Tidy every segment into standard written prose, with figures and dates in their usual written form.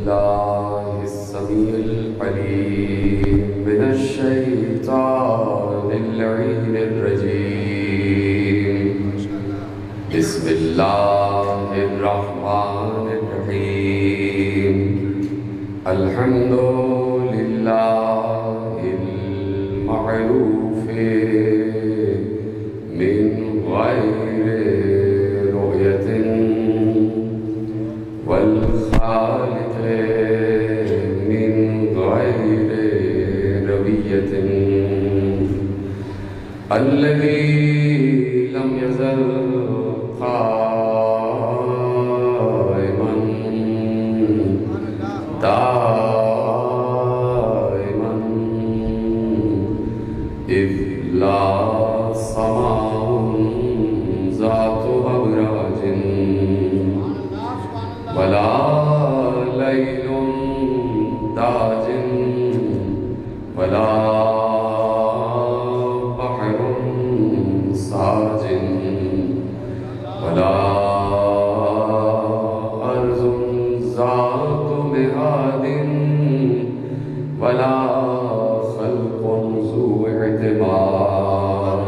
بالله السميع العليم من الشيطان اللعين الرجيم. بسم الله الرحمن الرحيم. الحمد لله المعروف من غير رؤية والخالق من غير روية الذي لم يزل قائما دائما إذ لا سماء ذات أبراج ولا ليل داج ولا بحر ساج ولا أرض ذات مهاد ولا خلق ذو اعتماد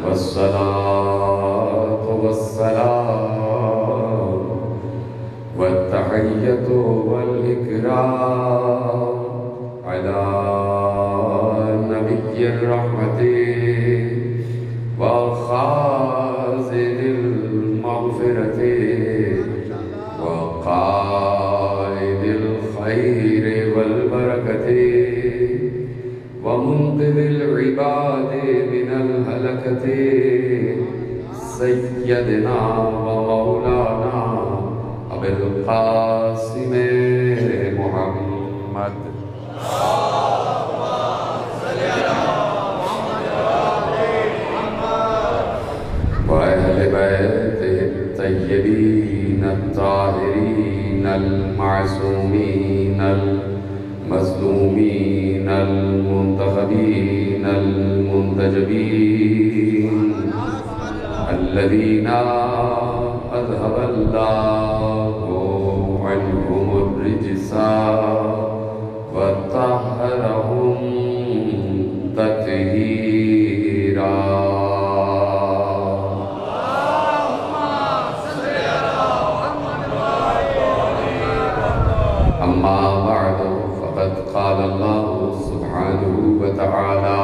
والصلاة والسلام والتحية والإكرام على نبي الرحمة وخازن المغفرة وقائد الخير والبركة ومنقذ العباد من الهلكة سيدنا ومولانا أبي القاسم محمد وأهل بيته الطيبين الطاهرين المعصومين المظلومين المنتخبين المنتجبين الذين أذهب الله عنهم الرجس وطهرهم تطهيرا. أما بعد فقد قال الله سبحانه وتعالى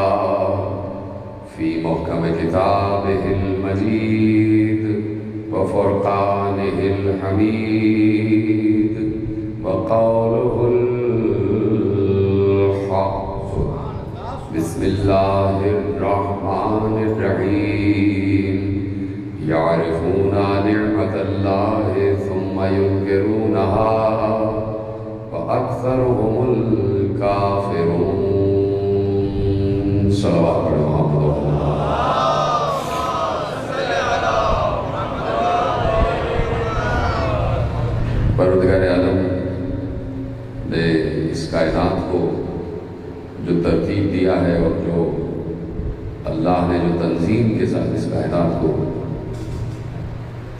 في محكم كتابه المجيد وفرقانه الحميد وقوله الحق. بسم الله الرحمن الرحيم. يعرفون نعمة الله ثم ينكرونها وأكثرهم الكافرون. صلوات محمد پروردگار عالم نے اس کائنات کو جو ترتیب دیا ہے اور جو اللہ نے جو تنظیم کے ساتھ اس کائنات کو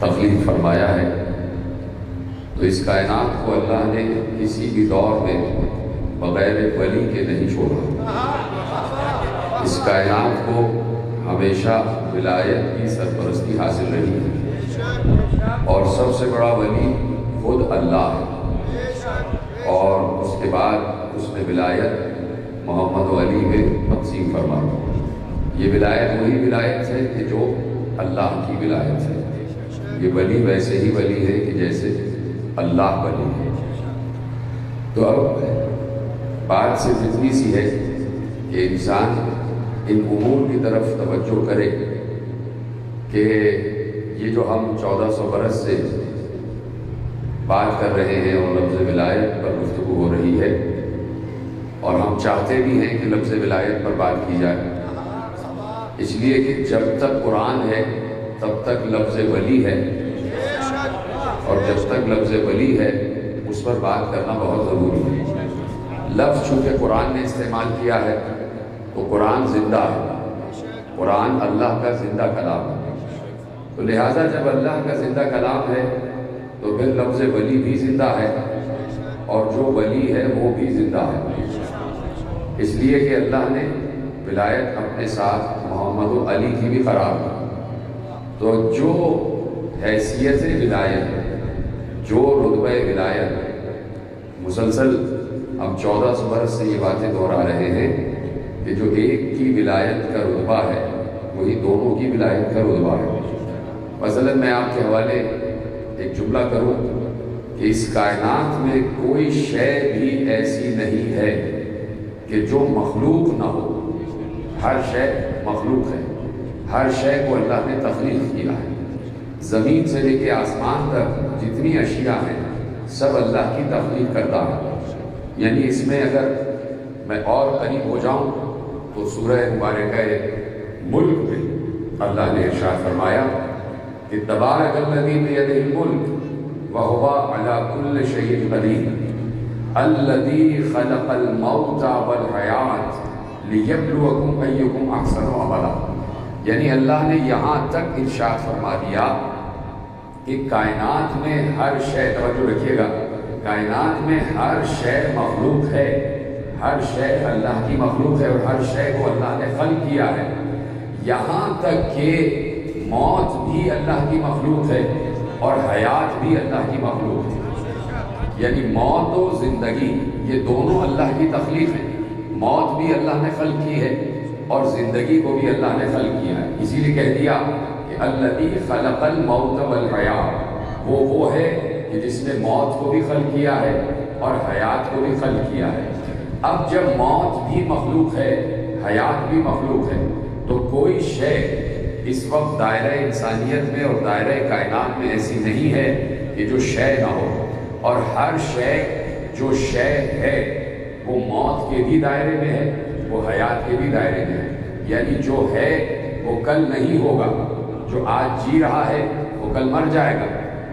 تخلیق فرمایا ہے، تو اس کائنات کو اللہ نے کسی بھی دور میں بغیر ولی کے نہیں چھوڑا. اس کائنات کو ہمیشہ ولایت کی سرپرستی حاصل رہی ہے اور سب سے بڑا ولی خود اللہ ہے، اور اس کے بعد اس نے ولایت محمد و علی میں تقسیم فرما. یہ ولایت وہی ولایت ہے کہ جو اللہ کی ولایت ہے. یہ ولی ویسے ہی ولی ہے کہ جیسے اللہ ولی ہے. تو اب بات صرف اتنی سی ہے کہ انسان ان امور کی طرف توجہ کرے کہ یہ جو ہم 1400 برس سے بات کر رہے ہیں اور لفظ ولایت پر گفتگو ہو رہی ہے، اور ہم چاہتے بھی ہیں کہ لفظ ولایت پر بات کی جائے، اس لیے کہ جب تک قرآن ہے تب تک لفظ ولی ہے، اور جب تک لفظ ولی ہے اس پر بات کرنا بہت ضروری ہے. لفظ چونکہ قرآن نے استعمال کیا ہے تو قرآن زندہ ہے، قرآن اللہ کا زندہ کلام ہے. تو لہٰذا جب اللہ کا زندہ کلام ہے تو پھر لفظ ولی بھی زندہ ہے اور جو ولی ہے وہ بھی زندہ ہے، اس لیے کہ اللہ نے ولایت اپنے ساتھ محمد علی کی بھی قرار دی۔ تو جو حیثیت ولایت، جو رتبہ ولایت، مسلسل ہم 14 برس سے یہ باتیں دہرا رہے ہیں کہ جو ایک کی ولایت کا رتبہ ہے وہی دونوں کی ولایت کا رتبہ ہے۔ مثلا میں آپ کے حوالے ایک جملہ کروں کہ اس کائنات میں کوئی شے بھی ایسی نہیں ہے کہ جو مخلوق نہ ہو، ہر شے مخلوق ہے، ہر شے کو اللہ نے تخلیق کیا ہے۔ زمین سے لے کے آسمان تک جتنی اشیاء ہیں سب اللہ کی تخلیق کردہ ہے۔ یعنی اس میں اگر میں اور قریب ہو جاؤں تو سورہ مبارکہ ملک میں اللہ نے ارشاد فرمایا کہ تبارک الذی بیدہ الملک وہو علی کل شیء قدیر الذی خلق الموت والحیات لیبلوکم ایکم احسن عملا۔ یعنی اللہ نے یہاں تک ارشاد فرما دیا کہ کائنات میں ہر شے، توجہ رکھیے گا، کائنات میں ہر شے مخلوق ہے، ہر شے اللہ کی مخلوق ہے اور ہر شے کو اللہ نے خلق کیا ہے، یہاں تک کہ موت بھی اللہ کی مخلوق ہے اور حیات بھی اللہ کی مخلوق ہے۔ یعنی موت و زندگی یہ دونوں اللہ کی تخلیق ہے، موت بھی اللہ نے خلق کی ہے اور زندگی کو بھی اللہ نے خلق کیا ہے۔ اسی لیے کہہ دیا کہ الذی خلق الموت والحیات، وہ ہے کہ جس نے موت کو بھی خلق کیا ہے اور حیات کو بھی خلق کیا ہے۔ اب جب موت بھی مخلوق ہے، حیات بھی مخلوق ہے، تو کوئی شے اس وقت دائرہ انسانیت میں اور دائرہ کائنات میں ایسی نہیں ہے کہ جو شے نہ ہو، اور ہر شے جو شے ہے وہ موت کے بھی دائرے میں ہے، وہ حیات کے بھی دائرے میں ہے۔ یعنی جو ہے وہ کل نہیں ہوگا، جو آج جی رہا ہے وہ کل مر جائے گا،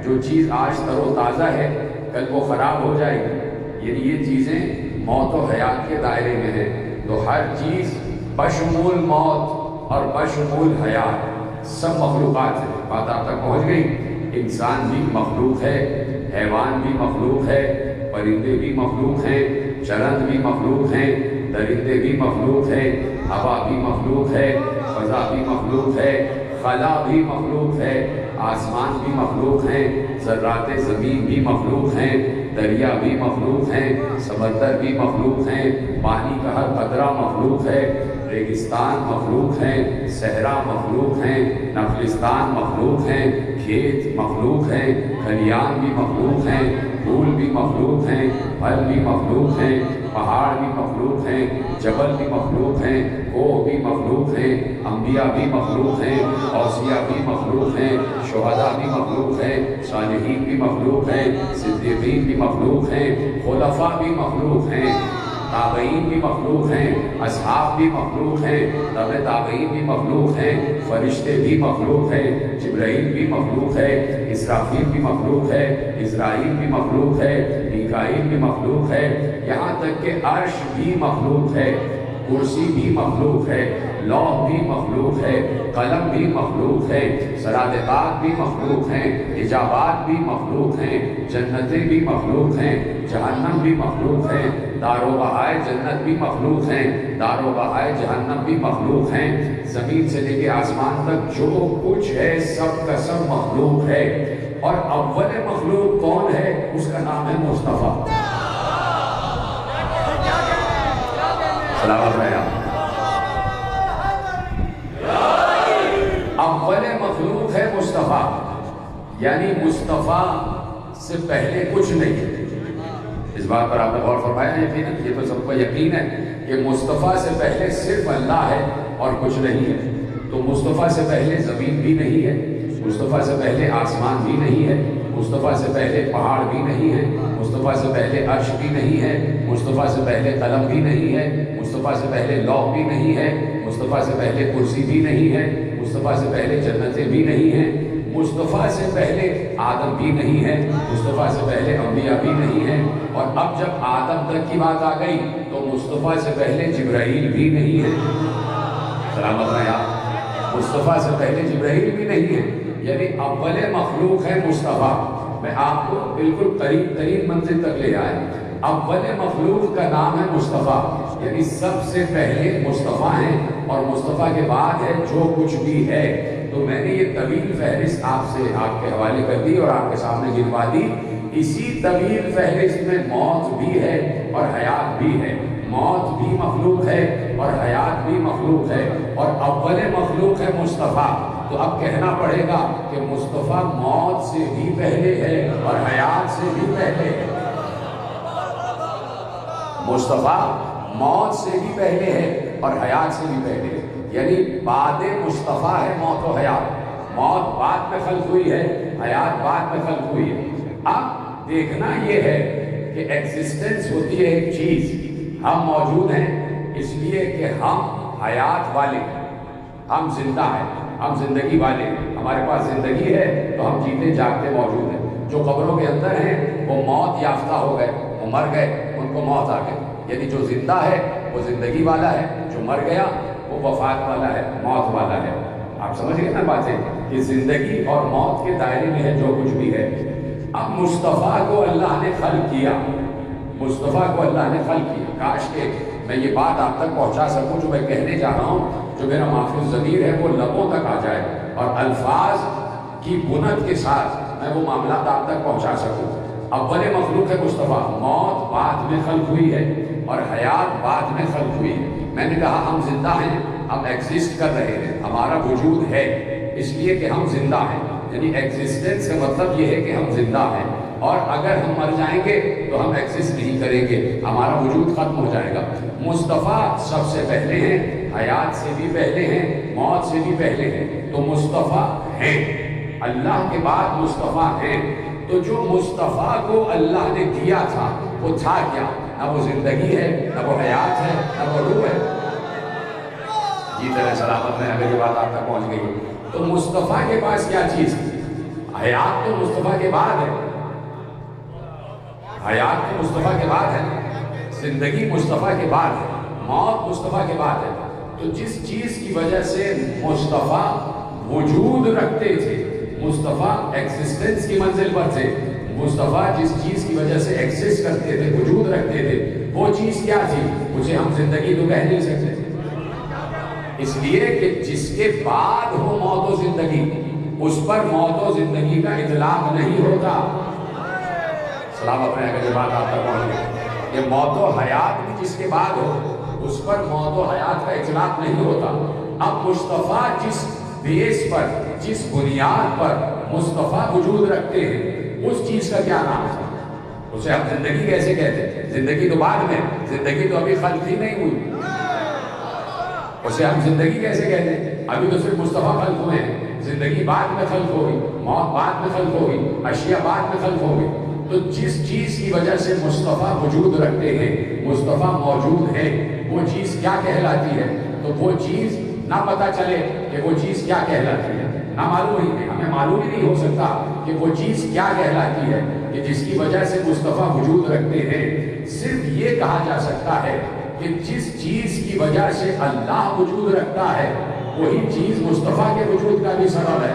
جو چیز آج تر و تازہ ہے کل وہ خراب ہو جائے گی۔ یعنی یہ چیزیں موت و حیات کے دائرے میں ہیں۔ تو ہر چیز بشمول موت اور بشمول حیات سب مخلوقات ہیں۔ بات آپ تک پہنچ گئی؟ انسان بھی مخلوق ہے، حیوان بھی مخلوق ہے، پرندے بھی مخلوق ہیں، چرند بھی مخلوق ہیں، درندے بھی مخلوق ہیں، ہوا بھی مخلوق ہے، فضا بھی مخلوق ہے، خلا بھی مخلوق ہے، آسمان بھی مخلوق ہیں، ذرات زمین بھی مخلوق ہیں، دریا بھی مخلوق ہیں، سمندر بھی مخلوق ہیں، پانی کا ہر قطرہ مخلوق ہے، ریگستان مخلوق ہیں، صحرا مخلوق ہیں، نخلستان مخلوق ہیں، کھیت مخلوق ہیں، کھلیان بھی مخلوق ہیں، پھول بھی مخلوق ہیں، پھل بھی مخلوق ہیں، پہاڑ بھی مخلوق ہیں، جبل بھی مخلوق ہیں، کوہ بھی مخلوق ہیں، انبیاء بھی مخلوق ہیں، اوصیاء بھی مخلوق ہیں، شہداء بھی مخلوق ہیں، صالحین بھی مخلوق ہیں، صدیقین بھی مخلوق ہیں، خلفاء بھی مخلوق ہیں، تابعین بھی مخلوق ہیں، اصحاب بھی مخلوق ہیں، تابع تابعین بھی مخلوق ہیں، فرشتے بھی مخلوق ہیں، جبرائیل بھی مخلوق ہے، اسرافیل بھی مخلوق ہے، اسرائیل بھی مخلوق ہے، میکائیل بھی مخلوق ہے، یہاں تک کہ عرش بھی مخلوق ہے، کرسی بھی مخلوق ہے، لوح بھی مخلوق ہے، قلم بھی مخلوق ہے، سرادقات بھی مخلوق ہیں، حجابات بھی مخلوق ہیں، جنتیں بھی مخلوق ہیں، جہنم بھی مخلوق ہیں، دار و بہائے جنت بھی مخلوق ہیں، دار و بہائے جہنم بھی مخلوق ہیں، زمین سے لے کے آسمان تک جو کچھ ہے سب کا سب مخلوق ہے۔ اور اول مخلوق کون ہے؟ اس کا نام ہے مصطفیٰ۔ سلامت رہے آپ۔ اول مخلوق ہے مصطفیٰ، یعنی مصطفیٰ سے پہلے کچھ نہیں ہے۔ اس بات پر آپ نے غور فرمایا؟ یقیناً یہ تو سب کو یقین ہے کہ مصطفیٰ سے پہلے صرف اللہ ہے اور کچھ نہیں ہے۔ تو مصطفیٰ سے پہلے زمین بھی نہیں ہے، مصطفیٰ سے پہلے آسمان بھی نہیں ہے، مصطفیٰ سے پہلے پہاڑ بھی نہیں ہے، مصطفیٰ سے پہلے عرش بھی نہیں ہے، مصطفیٰ سے پہلے قلم بھی نہیں ہے، مصطفیٰ سے پہلے لوح بھی نہیں ہے، مصطفیٰ سے پہلے کرسی بھی نہیں ہے، مصطفیٰ سے پہلے جنتیں بھی نہیں ہیں، مصطفیٰ سے پہلے آدم بھی نہیں ہے، مصطفیٰ سے پہلے انبیاء بھی نہیں ہیں، اور اب جب آدم تک کی بات آ گئی تو مصطفیٰ سے پہلے جبرائیل بھی نہیں ہے۔ سلامت رہے آپ۔ مصطفیٰ سے پہلے جبرائیل بھی نہیں ہے، یعنی اول مخلوق ہے مصطفیٰ، میں آپ کو بالکل قریب ترین منزل تک لے آئے. اول مخلوق کا نام ہے مصطفیٰ، یعنی سب سے پہلے مصطفیٰ ہیں، اور مصطفیٰ کے بعد ہے جو کچھ بھی ہے. تو میں نے یہ طویل فہرست آپ کے حوالے کر دی اور آپ کے سامنے گنوا دی. اسی طویل فہرست میں موت بھی ہے اور حیات بھی ہے. موت بھی مخلوق ہے اور حیات بھی مخلوق ہے، اور اول مخلوق ہے مصطفیٰ. تو اب کہنا پڑے گا کہ مصطفیٰ موت سے بھی پہلے ہے اور حیات سے بھی پہلے ہے. مصطفیٰ موت سے بھی پہلے ہے اور حیات سے بھی پہلے ہے، یعنی بعد مصطفیٰ ہے موت و حیات. موت بعد میں خلق ہوئی ہے، حیات بعد میں خلق ہوئی ہے. اب دیکھنا یہ ہے کہ ایگزسٹنس ہوتی ہے ایک چیز. ہم موجود ہیں اس لیے کہ ہم حیات والے ہیں، ہم زندہ ہیں، ہم زندگی والے ہیں. ہمارے پاس زندگی ہے تو ہم جیتے جاگتے موجود ہیں. جو قبروں کے اندر ہیں وہ موت یافتہ ہو گئے، وہ مر گئے، ان کو موت آ گئی. یعنی جو زندہ ہے وہ زندگی والا ہے، جو مر گیا وہ وفات والا ہے، موت والا ہے. آپ سمجھ گئے نا باتیں کہ زندگی اور موت کے دائرے میں ہے جو کچھ بھی ہے. اب مصطفیٰ کو اللہ نے خلق کیا، مصطفیٰ کو اللہ نے خلق کیا. کاش کہ میں یہ بات آپ تک پہنچا سکوں جو میں کہنے جا رہا ہوں، جو میرا محفوظ ضمیر ہے وہ لبوں تک آ جائے اور الفاظ کی بنت کے ساتھ میں وہ معاملات آپ تک پہنچا سکوں. اول مخلوق ہے مصطفیٰ، موت بعد میں خلق ہوئی ہے اور حیات بعد میں خلق ہوئی ہے. میں نے کہا ہم زندہ ہیں، ہم ایگزسٹ کر رہے ہیں، ہمارا وجود ہے اس لیے کہ ہم زندہ ہیں. یعنی ایگزسٹنس کا مطلب یہ ہے کہ ہم زندہ ہیں، اور اگر ہم مر جائیں گے تو ہم ایگزسٹ نہیں کریں گے، ہمارا وجود ختم ہو جائے گا. مصطفیٰ سب سے پہلے ہیں، حیات سے بھی پہلے ہیں، موت سے بھی پہلے ہیں. تو مصطفیٰ ہیں، اللہ کے بعد مصطفیٰ ہیں. تو جو مصطفیٰ کو اللہ نے دیا تھا وہ تھا کیا؟ نہ وہ زندگی ہے، نہ وہ حیات ہے، نہ وہ روح ہے. جی طرح سلامت میں میری بات آپ تک پہنچ گئی. تو مصطفیٰ کے پاس کیا چیز تھی؟ حیات تو مصطفیٰ کے بعد ہے، حیات تو مصطفیٰ کے بعد ہے، زندگی مصطفیٰ کے بعد ہے، موت مصطفیٰ کے بعد ہے. تو جس چیز کی وجہ سے مصطفیٰ وجود رکھتے تھے، مصطفیٰ ایگزسٹنس کی منزل پر تھے، مصطفیٰ جس چیز کی وجہ سے ایگزسٹ کرتے تھے، وجود رکھتے تھے، وہ چیز کیا تھی؟ اسے ہم زندگی تو کہہ نہیں سکتے، اس لیے کہ جس کے بعد ہو موت و زندگی اس پر موت و زندگی کا اطلاق نہیں ہوتا. سلامت رہے اگر یہ بات آپ تک پہنچ گئی. یہ موت و حیات بھی جس کے بعد ہو اس پر موت و حیات کا اطلاق نہیں ہوتا. اب مصطفیٰ جس بیس پر، جس بنیاد پر مصطفیٰ وجود رکھتے ہیں اس چیز کا کیا نام تھا؟ اسے ہم زندگی کیسے کہتے ہیں؟ زندگی تو بعد میں، زندگی تو ابھی خلق ہی نہیں ہوئی. اسے ہم زندگی کیسے کہتے ہیں؟ ابھی تو صرف مصطفیٰ خلق ہوئے ہیں، زندگی بعد میں خلق ہوگی، موت بعد میں خلق ہوگی، اشیاء بعد میں خلق ہوگی. تو جس چیز کی وجہ سے مصطفیٰ وجود رکھتے ہیں، مصطفیٰ موجود ہے، وہ چیز کیا کہلاتی ہے؟ تو وہ چیز نہ پتہ چلے کہ وہ چیز کیا کہلاتی ہے، نہ معلوم ہی، ہمیں معلوم ہی نہیں ہو سکتا کہ وہ چیز کیا کہلاتی ہے کہ جس کی وجہ سے مصطفیٰ وجود رکھتے ہیں. صرف یہ کہا جا سکتا ہے کہ جس چیز کی وجہ سے اللہ وجود رکھتا ہے وہی چیز مصطفیٰ کے وجود کا بھی سبب ہے.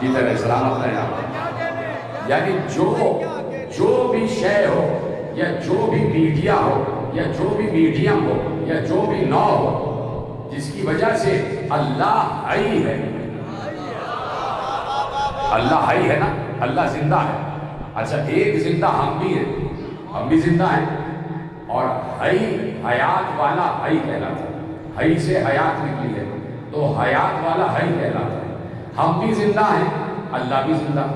جی طرح سلامت رہے آپ. یعنی جو بھی شے ہو یا جو بھی میڈیا ہو یا جو بھی میڈیم ہو یا جو بھی نو ہو جس کی وجہ سے اللہ حی ہے. اللہ حی ہے نا، اللہ زندہ ہے. اچھا ایک زندہ ہم بھی ہیں، ہم بھی زندہ ہیں، اور حی حیات والا حی کہلاتا ہے. حی سے حیات نکلی ہے تو حیات والا حی کہلاتا ہے. ہم بھی زندہ ہیں، اللہ بھی زندہ،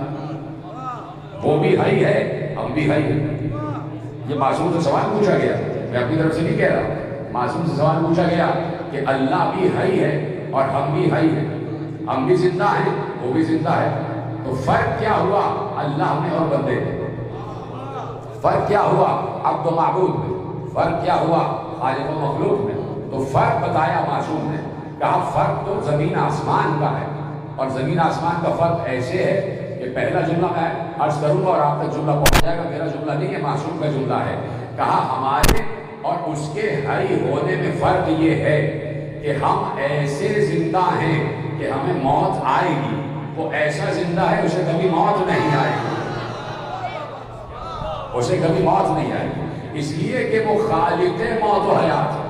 وہ بھی حی ہے، ہم بھی حی ہیں. یہ معصوم سے سوال پوچھا گیا، میں اپنی طرف سے نہیں کہہ رہا، معصوم سے سوال پوچھا گیا کہ اللہ بھی حی ہے اور ہم بھی حی ہیں، ہم بھی زندہ ہیں، وہ بھی زندہ ہے. تو فرق کیا ہوا اللہ میں اور بندے میں؟ فرق کیا ہوا عبد و معبود میں؟ فرق کیا ہوا خالق و مخلوق میں؟ تو فرق بتایا معصوم نے، کہا فرق تو زمین آسمان کا ہے. اور زمین آسمان کا فرق ایسے ہے کہ پہلا جملہ میں عرض کروں گا اور آپ تک جملہ پہنچ جائے گا، میرا جملہ نہیں ہے، معصوم کا جملہ ہے. کہا ہمارے اور اس کے حی ہونے میں فرق یہ ہے کہ ہم ایسے زندہ ہیں کہ ہمیں موت آئے گی، وہ ایسا زندہ ہے اسے کبھی موت نہیں آئے گی، اسے کبھی موت نہیں آئے گی، اس لیے کہ وہ خالق موت و حیات ہے،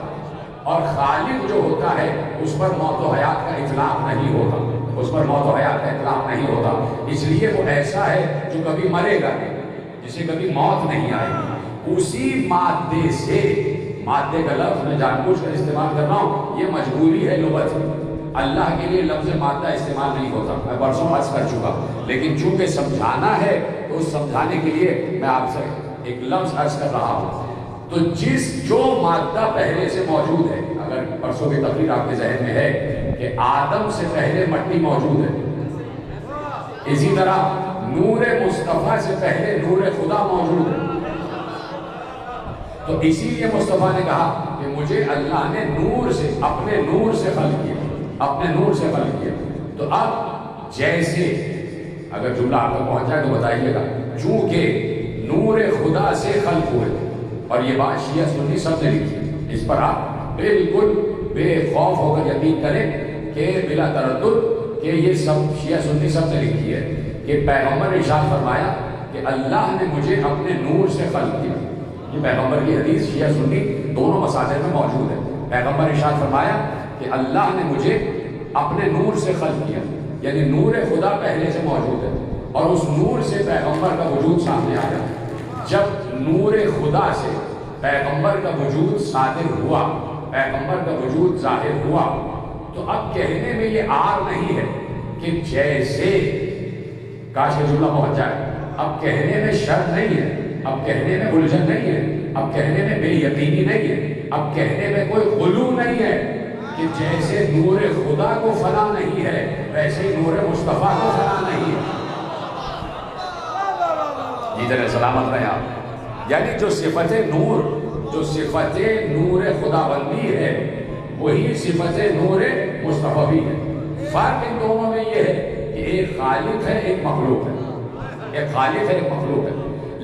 اور خالق جو ہوتا ہے اس پر موت و حیات کا اطلاق نہیں ہوتا، اس پر موت و حیات کا اطلاق نہیں ہوتا، اس لیے وہ ایسا ہے جو کبھی مرے گا نہیں، جسے کبھی موت نہیں آئے گی۔ اسی مادے سے، مادے کا لفظ میں جان بوجھ کر استعمال کر رہا ہوں، یہ مجبوری ہے لغت میں، اللہ کے لیے لفظ مادہ استعمال نہیں ہوتا، میں برسوں عرض کر چکا، لیکن چونکہ سمجھانا ہے تو اس سمجھانے کے لیے میں آپ سے ایک لفظ عرض کر رہا ہوں۔ تو جو مادہ پہلے سے موجود ہے، اگر پرسوں کی تقریر آپ کے ذہن میں ہے کہ آدم سے پہلے مٹی موجود ہے، اسی طرح نور مصطفیٰ سے پہلے نور خدا موجود ہے، تو اسی لیے مصطفیٰ نے کہا کہ مجھے اللہ نے نور سے، اپنے نور سے خلق کیا، اپنے نور سے خلق کیا۔ تو اب جیسے اگر جملہ آپ تک پہنچ جائے تو بتائیے گا، چونکہ نور خدا سے خلق ہوئے، اور یہ بات شیعہ سنی سب نے لکھی، اس پر آپ بالکل بے خوف ہو کر یقین کریں کہ بلا تردد کہ یہ سب شیعہ سنی سب نے لکھی ہے کہ پیغمبر نے ارشاد فرمایا کہ اللہ نے مجھے اپنے نور سے خلق کیا۔ یہ پیغمبر کی حدیث شیعہ سنی دونوں مصادر میں موجود ہے۔ پیغمبر نے ارشاد فرمایا کہ اللہ نے مجھے اپنے نور سے خلق کیا، یعنی نور خدا پہلے سے موجود ہے، اور اس نور سے پیغمبر کا وجود سامنے آیا۔ جب نور خدا سے پیغمبر کا وجود صادر ہوا، پیغمبر کا وجود ظاہر ہوا، تو اب کہنے میں یہ عار نہیں ہے کہ جیسے، کاش یہ جملہ پہنچ جائے، اب کہنے میں شر نہیں ہے، اب کہنے میں الجھن نہیں ہے، اب کہنے میں بے یقینی نہیں ہے، اب کہنے میں کوئی غلو نہیں ہے کہ جیسے نور خدا کو فنا نہیں ہے ویسے ہی نور مصطفیٰ کو فنا نہیں ہے۔ جی سلامت رہے آپ۔ یعنی جو صفت نور، جو صفت نور خدا بندی ہے وہی صفت نور مصطفیٰ بھی ہے۔ فرق ان دونوں میں یہ ہے کہ ایک خالق ہے ایک مخلوق ہے، ایک خالق ہے ایک مخلوق ہے،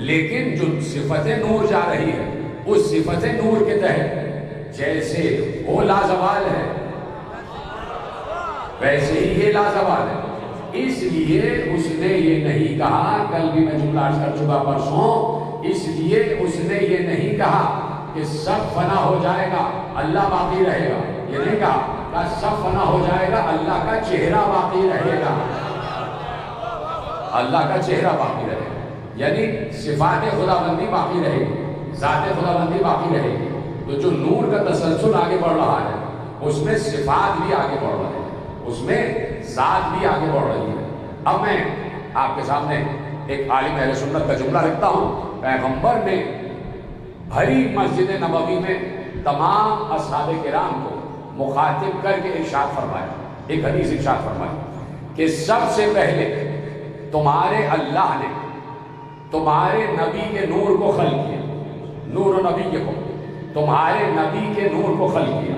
لیکن جو صفت نور جا رہی ہے اس صفت نور کے تحت جیسے وہ لازوال ہے ویسے ہی یہ لازوال ہے۔ اس لیے اس نے یہ نہیں کہا، کل بھی میں جملہ عرض کر چکا پرسوں، اس لیے اس نے یہ نہیں کہا کہ سب فنا ہو جائے گا اللہ باقی رہے گا، یہ نہیں کہا کہ سب فنا ہو جائے گا اللہ کا چہرہ باقی رہے گا، اللہ کا چہرہ باقی رہے گا، یعنی صفات خدا بندی باقی رہے گی، ذات خدا بندی باقی رہے گی۔ تو جو نور کا تسلسل آگے بڑھ رہا ہے اس میں صفات بھی آگے بڑھ رہے ہیں، اس میں ذات بھی آگے بڑھ رہی ہے۔ اب میں آپ کے سامنے ایک عالم اہل سنت کا جملہ رکھتا ہوں۔ پیغمبر نے بھری مسجد نبوی میں تمام اصحاب کرام کو مخاطب کر کے ارشاد فرمایا، ایک حدیث ارشاد فرمایا کہ سب سے پہلے تمہارے اللہ نے تمہارے نبی کے نور کو خلق کیا، نور و نبی کو، تمہارے نبی کے نور کو خلق کیا،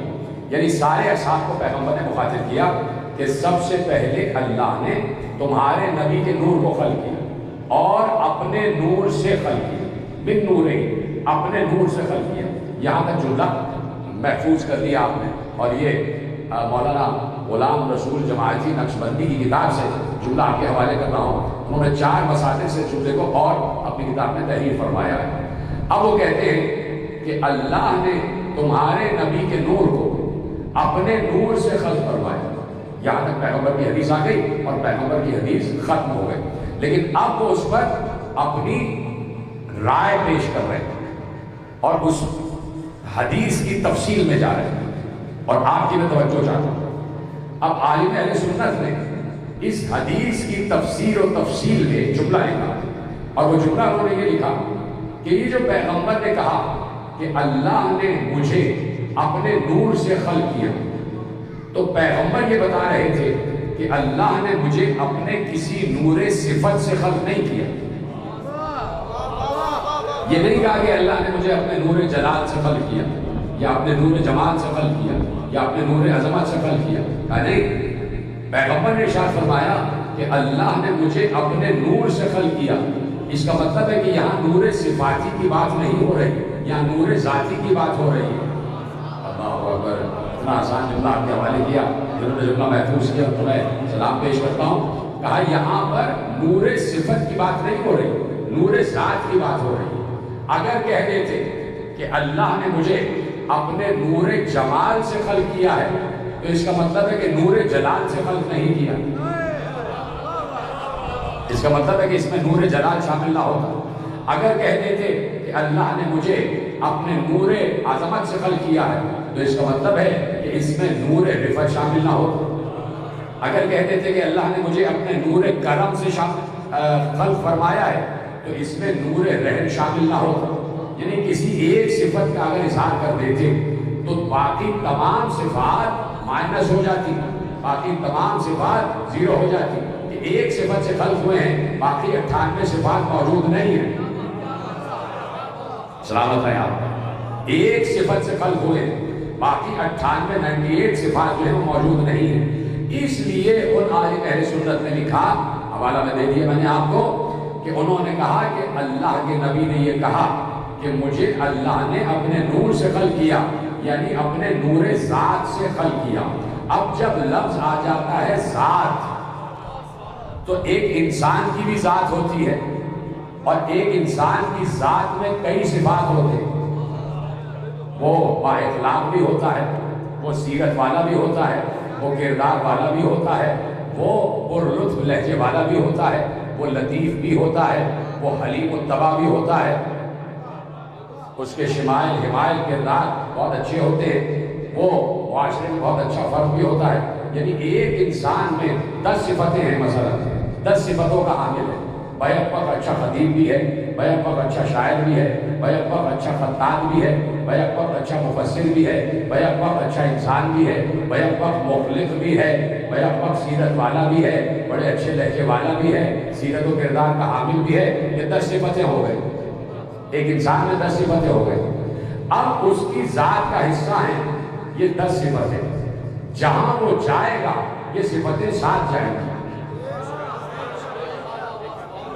یعنی سارے اصحاب کو پیغمبر نے مخاطب کیا کہ سب سے پہلے اللہ نے تمہارے نبی کے نور کو خلق کیا اور اپنے نور سے خلق کیا، من نور ہی، اپنے نور سے خلق کیا۔ یہاں تک جملہ محفوظ کر دیا آپ نے، اور یہ مولانا غلام رسول جماعتی نقشبندی کی کتاب سے جملہ آپ کے حوالے کر رہا ہوں، انہوں نے 4 مصادر سے جملے کو اور اپنی کتاب میں تحریر فرمایا ہے۔ اب وہ کہتے ہیں کہ اللہ نے تمہارے نبی کے نور کو اپنے نور سے خلق فرمایا، یہاں تک پیغمبر کی حدیث آ گئی اور پیغمبر کی حدیث ختم ہو گئی، لیکن اب وہ اس پر اپنی رائے پیش کر رہے ہیں اور اس حدیث کی تفصیل میں جا رہے ہیں، اور آپ کی میں توجہ چاہتا ہوں۔ اب عالم اہل سنت نے اس حدیث کی تفسیر و تفصیل میں جملہ لکھا، اور وہ جملہ انہوں نے یہ لکھا کہ یہ جو پیغمبر نے کہا کہ اللہ نے مجھے اپنے نور سے خلق کیا، تو پیغمبر یہ بتا رہے تھے کہ اللہ نے مجھے اپنے کسی نور صفت سے خلق نہیں کیا۔ یہ نہیں کہا کہ اللہ نے مجھے اپنے نور جلال سے خلق کیا، یا اپنے نور جمال سے خلق کیا، یا اپنے نور عظمت سے خلق کیا، کہا نہیں، پیغمبر نے ارشاد فرمایا کہ اللہ نے مجھے اپنے نور سے خلق کیا۔ اس کا مطلب ہے کہ یہاں نور صفاتی کی بات نہیں ہو رہی، یہاں نور ذاتی کی بات ہو رہی ہے۔ اللہ اکبر، اتنا آسان جملہ آپ کے حوالے کیا، جنہوں نے جملہ محفوظ کیا تو میں سلام پیش کرتا ہوں۔ کہا یہاں پر نور صفت کی بات نہیں ہو رہی، نور ذات کی بات ہو رہی ہے۔ اگر کہہ دیتے کہ اللہ نے مجھے اپنے نور جمال سے خلق کیا ہے تو اس کا مطلب ہے کہ نور جلال سے خلق نہیں کیا، اس کا مطلب ہے کہ اس میں نور جلال شامل نہ ہوتا۔ اگر کہہ دیتے کہ اللہ نے مجھے اپنے نور عظمت سے خلق کیا ہے تو اس کا مطلب ہے کہ اس میں نور رفعت شامل نہ ہوتا۔ اگر کہہ دیتے کہ اللہ نے مجھے اپنے نور کرم سے خلق فرمایا ہے تو اس میں نور رحم شامل نہ ہوتا۔ یعنی کسی ایک صفت کا اگر اظہار کر دیتے تو باقی تمام صفات مائنس ہو جاتی، باقی تمام صفات زیرو ہو جاتی کہ ایک صفت سے خلق ہوئے ہیں، باقی 98 صفات موجود نہیں ہیں۔ سلامت ہے آپ، ایک صفت سے خلق ہوئے باقی 98 صفات جو ہیں وہ موجود نہیں ہیں۔ اس لیے ان عالم اہل سنت نے لکھا، حوالہ میں دے دیا میں نے آپ کو، کہ انہوں نے کہا کہ اللہ کے نبی نے یہ کہا کہ مجھے اللہ نے اپنے نور سے خلق کیا، یعنی اپنے نور ذات سے خلق کیا۔ اب جب لفظ آ جاتا ہے ذات تو ایک انسان کی بھی ذات ہوتی ہے اور ایک انسان کی ذات میں کئی صفات ہوتے ہیں۔ وہ با اخلاق بھی ہوتا ہے، وہ سیرت والا بھی ہوتا ہے، وہ کردار والا بھی ہوتا ہے، وہ پرلطف لہجے والا بھی ہوتا ہے، وہ لطیف بھی ہوتا ہے، وہ حلیم الطبع بھی ہوتا ہے، اس کے شمائل حمائل کردار بہت اچھے ہوتے ہیں، وہ معاشرے میں بہت اچھا فرق بھی ہوتا ہے۔ یعنی ایک انسان میں 10 صفتیں ہیں، مثلا 10 صفتوں کا حامل ہے۔ بیک وقت اچھا خطیب بھی ہے، بیک وقت اچھا شاعر بھی ہے، بیک وقت اچھا خطاط بھی ہے، بیک وقت اچھا مفسر بھی ہے، بیک وقت اچھا انسان بھی ہے، بیک وقت مخلص بھی ہے، بیک وقت سیرت والا بھی ہے، بڑے اچھے لہجے والا بھی ہے، سیرت و کردار کا حامل بھی ہے۔ یہ 10 صفتیں ہو گئی، ایک انسان میں 10 صفتیں ہو گئی۔ اب اس کی ذات کا حصہ ہیں یہ 10 صفتیں، جہاں وہ جائے گا یہ صفتیں ساتھ جائیں گی۔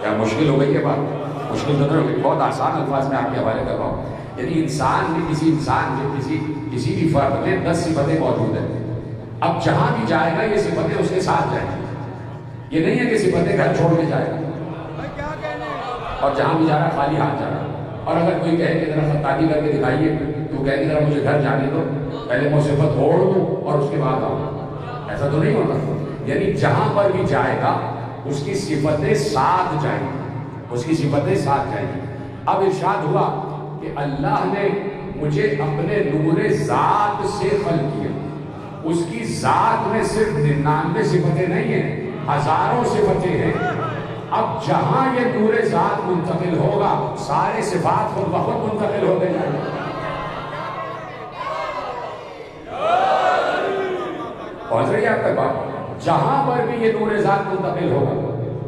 کیا مشکل ہو گئی یہ بات؟ مشکل تو نہیں ہو گئی، بہت آسان الفاظ میں آپ کے حوالے کر رہا ہوں۔ یعنی انسان میں کسی انسان میں کسی بھی فرد میں 10 صفتیں موجود ہیں۔ اب جہاں بھی جائے گا یہ صفتیں اس کے ساتھ جائیں گی۔ یہ نہیں ہے کہ صفتیں گھر چھوڑ کے جائے گا اور جہاں بھی جا رہا خالی ہاتھ جا رہا۔ اور اگر کوئی کہے کہ ذرا خطاطی کر کے دکھائیے تو وہ کہے کہ ذرا مجھے گھر جانے دو، پہلے میں صفت اوڑھ دوں اور اس کے بعد آؤں، ایسا تو نہیں ہوتا۔ یعنی جہاں پر بھی جائے گا اس کی صفتیں ساتھ جائیں گی، اس کی صفتیں ساتھ جائیں گی۔ اب ارشاد ہوا کہ اللہ نے مجھے اپنے نور ذات سے خلق کیا۔ اس کی ذات میں صرف 99 صفتیں نہیں ہیں، ہزاروں صفتیں ہیں۔ اب جہاں یہ نور ذات منتقل ہوگا سارے صفات خود بخود منتقل ہوتے جائیں گے۔ پہنچ رہی ہے آپ تک بات؟ جہاں پر بھی یہ نور ذات منتقل ہوگا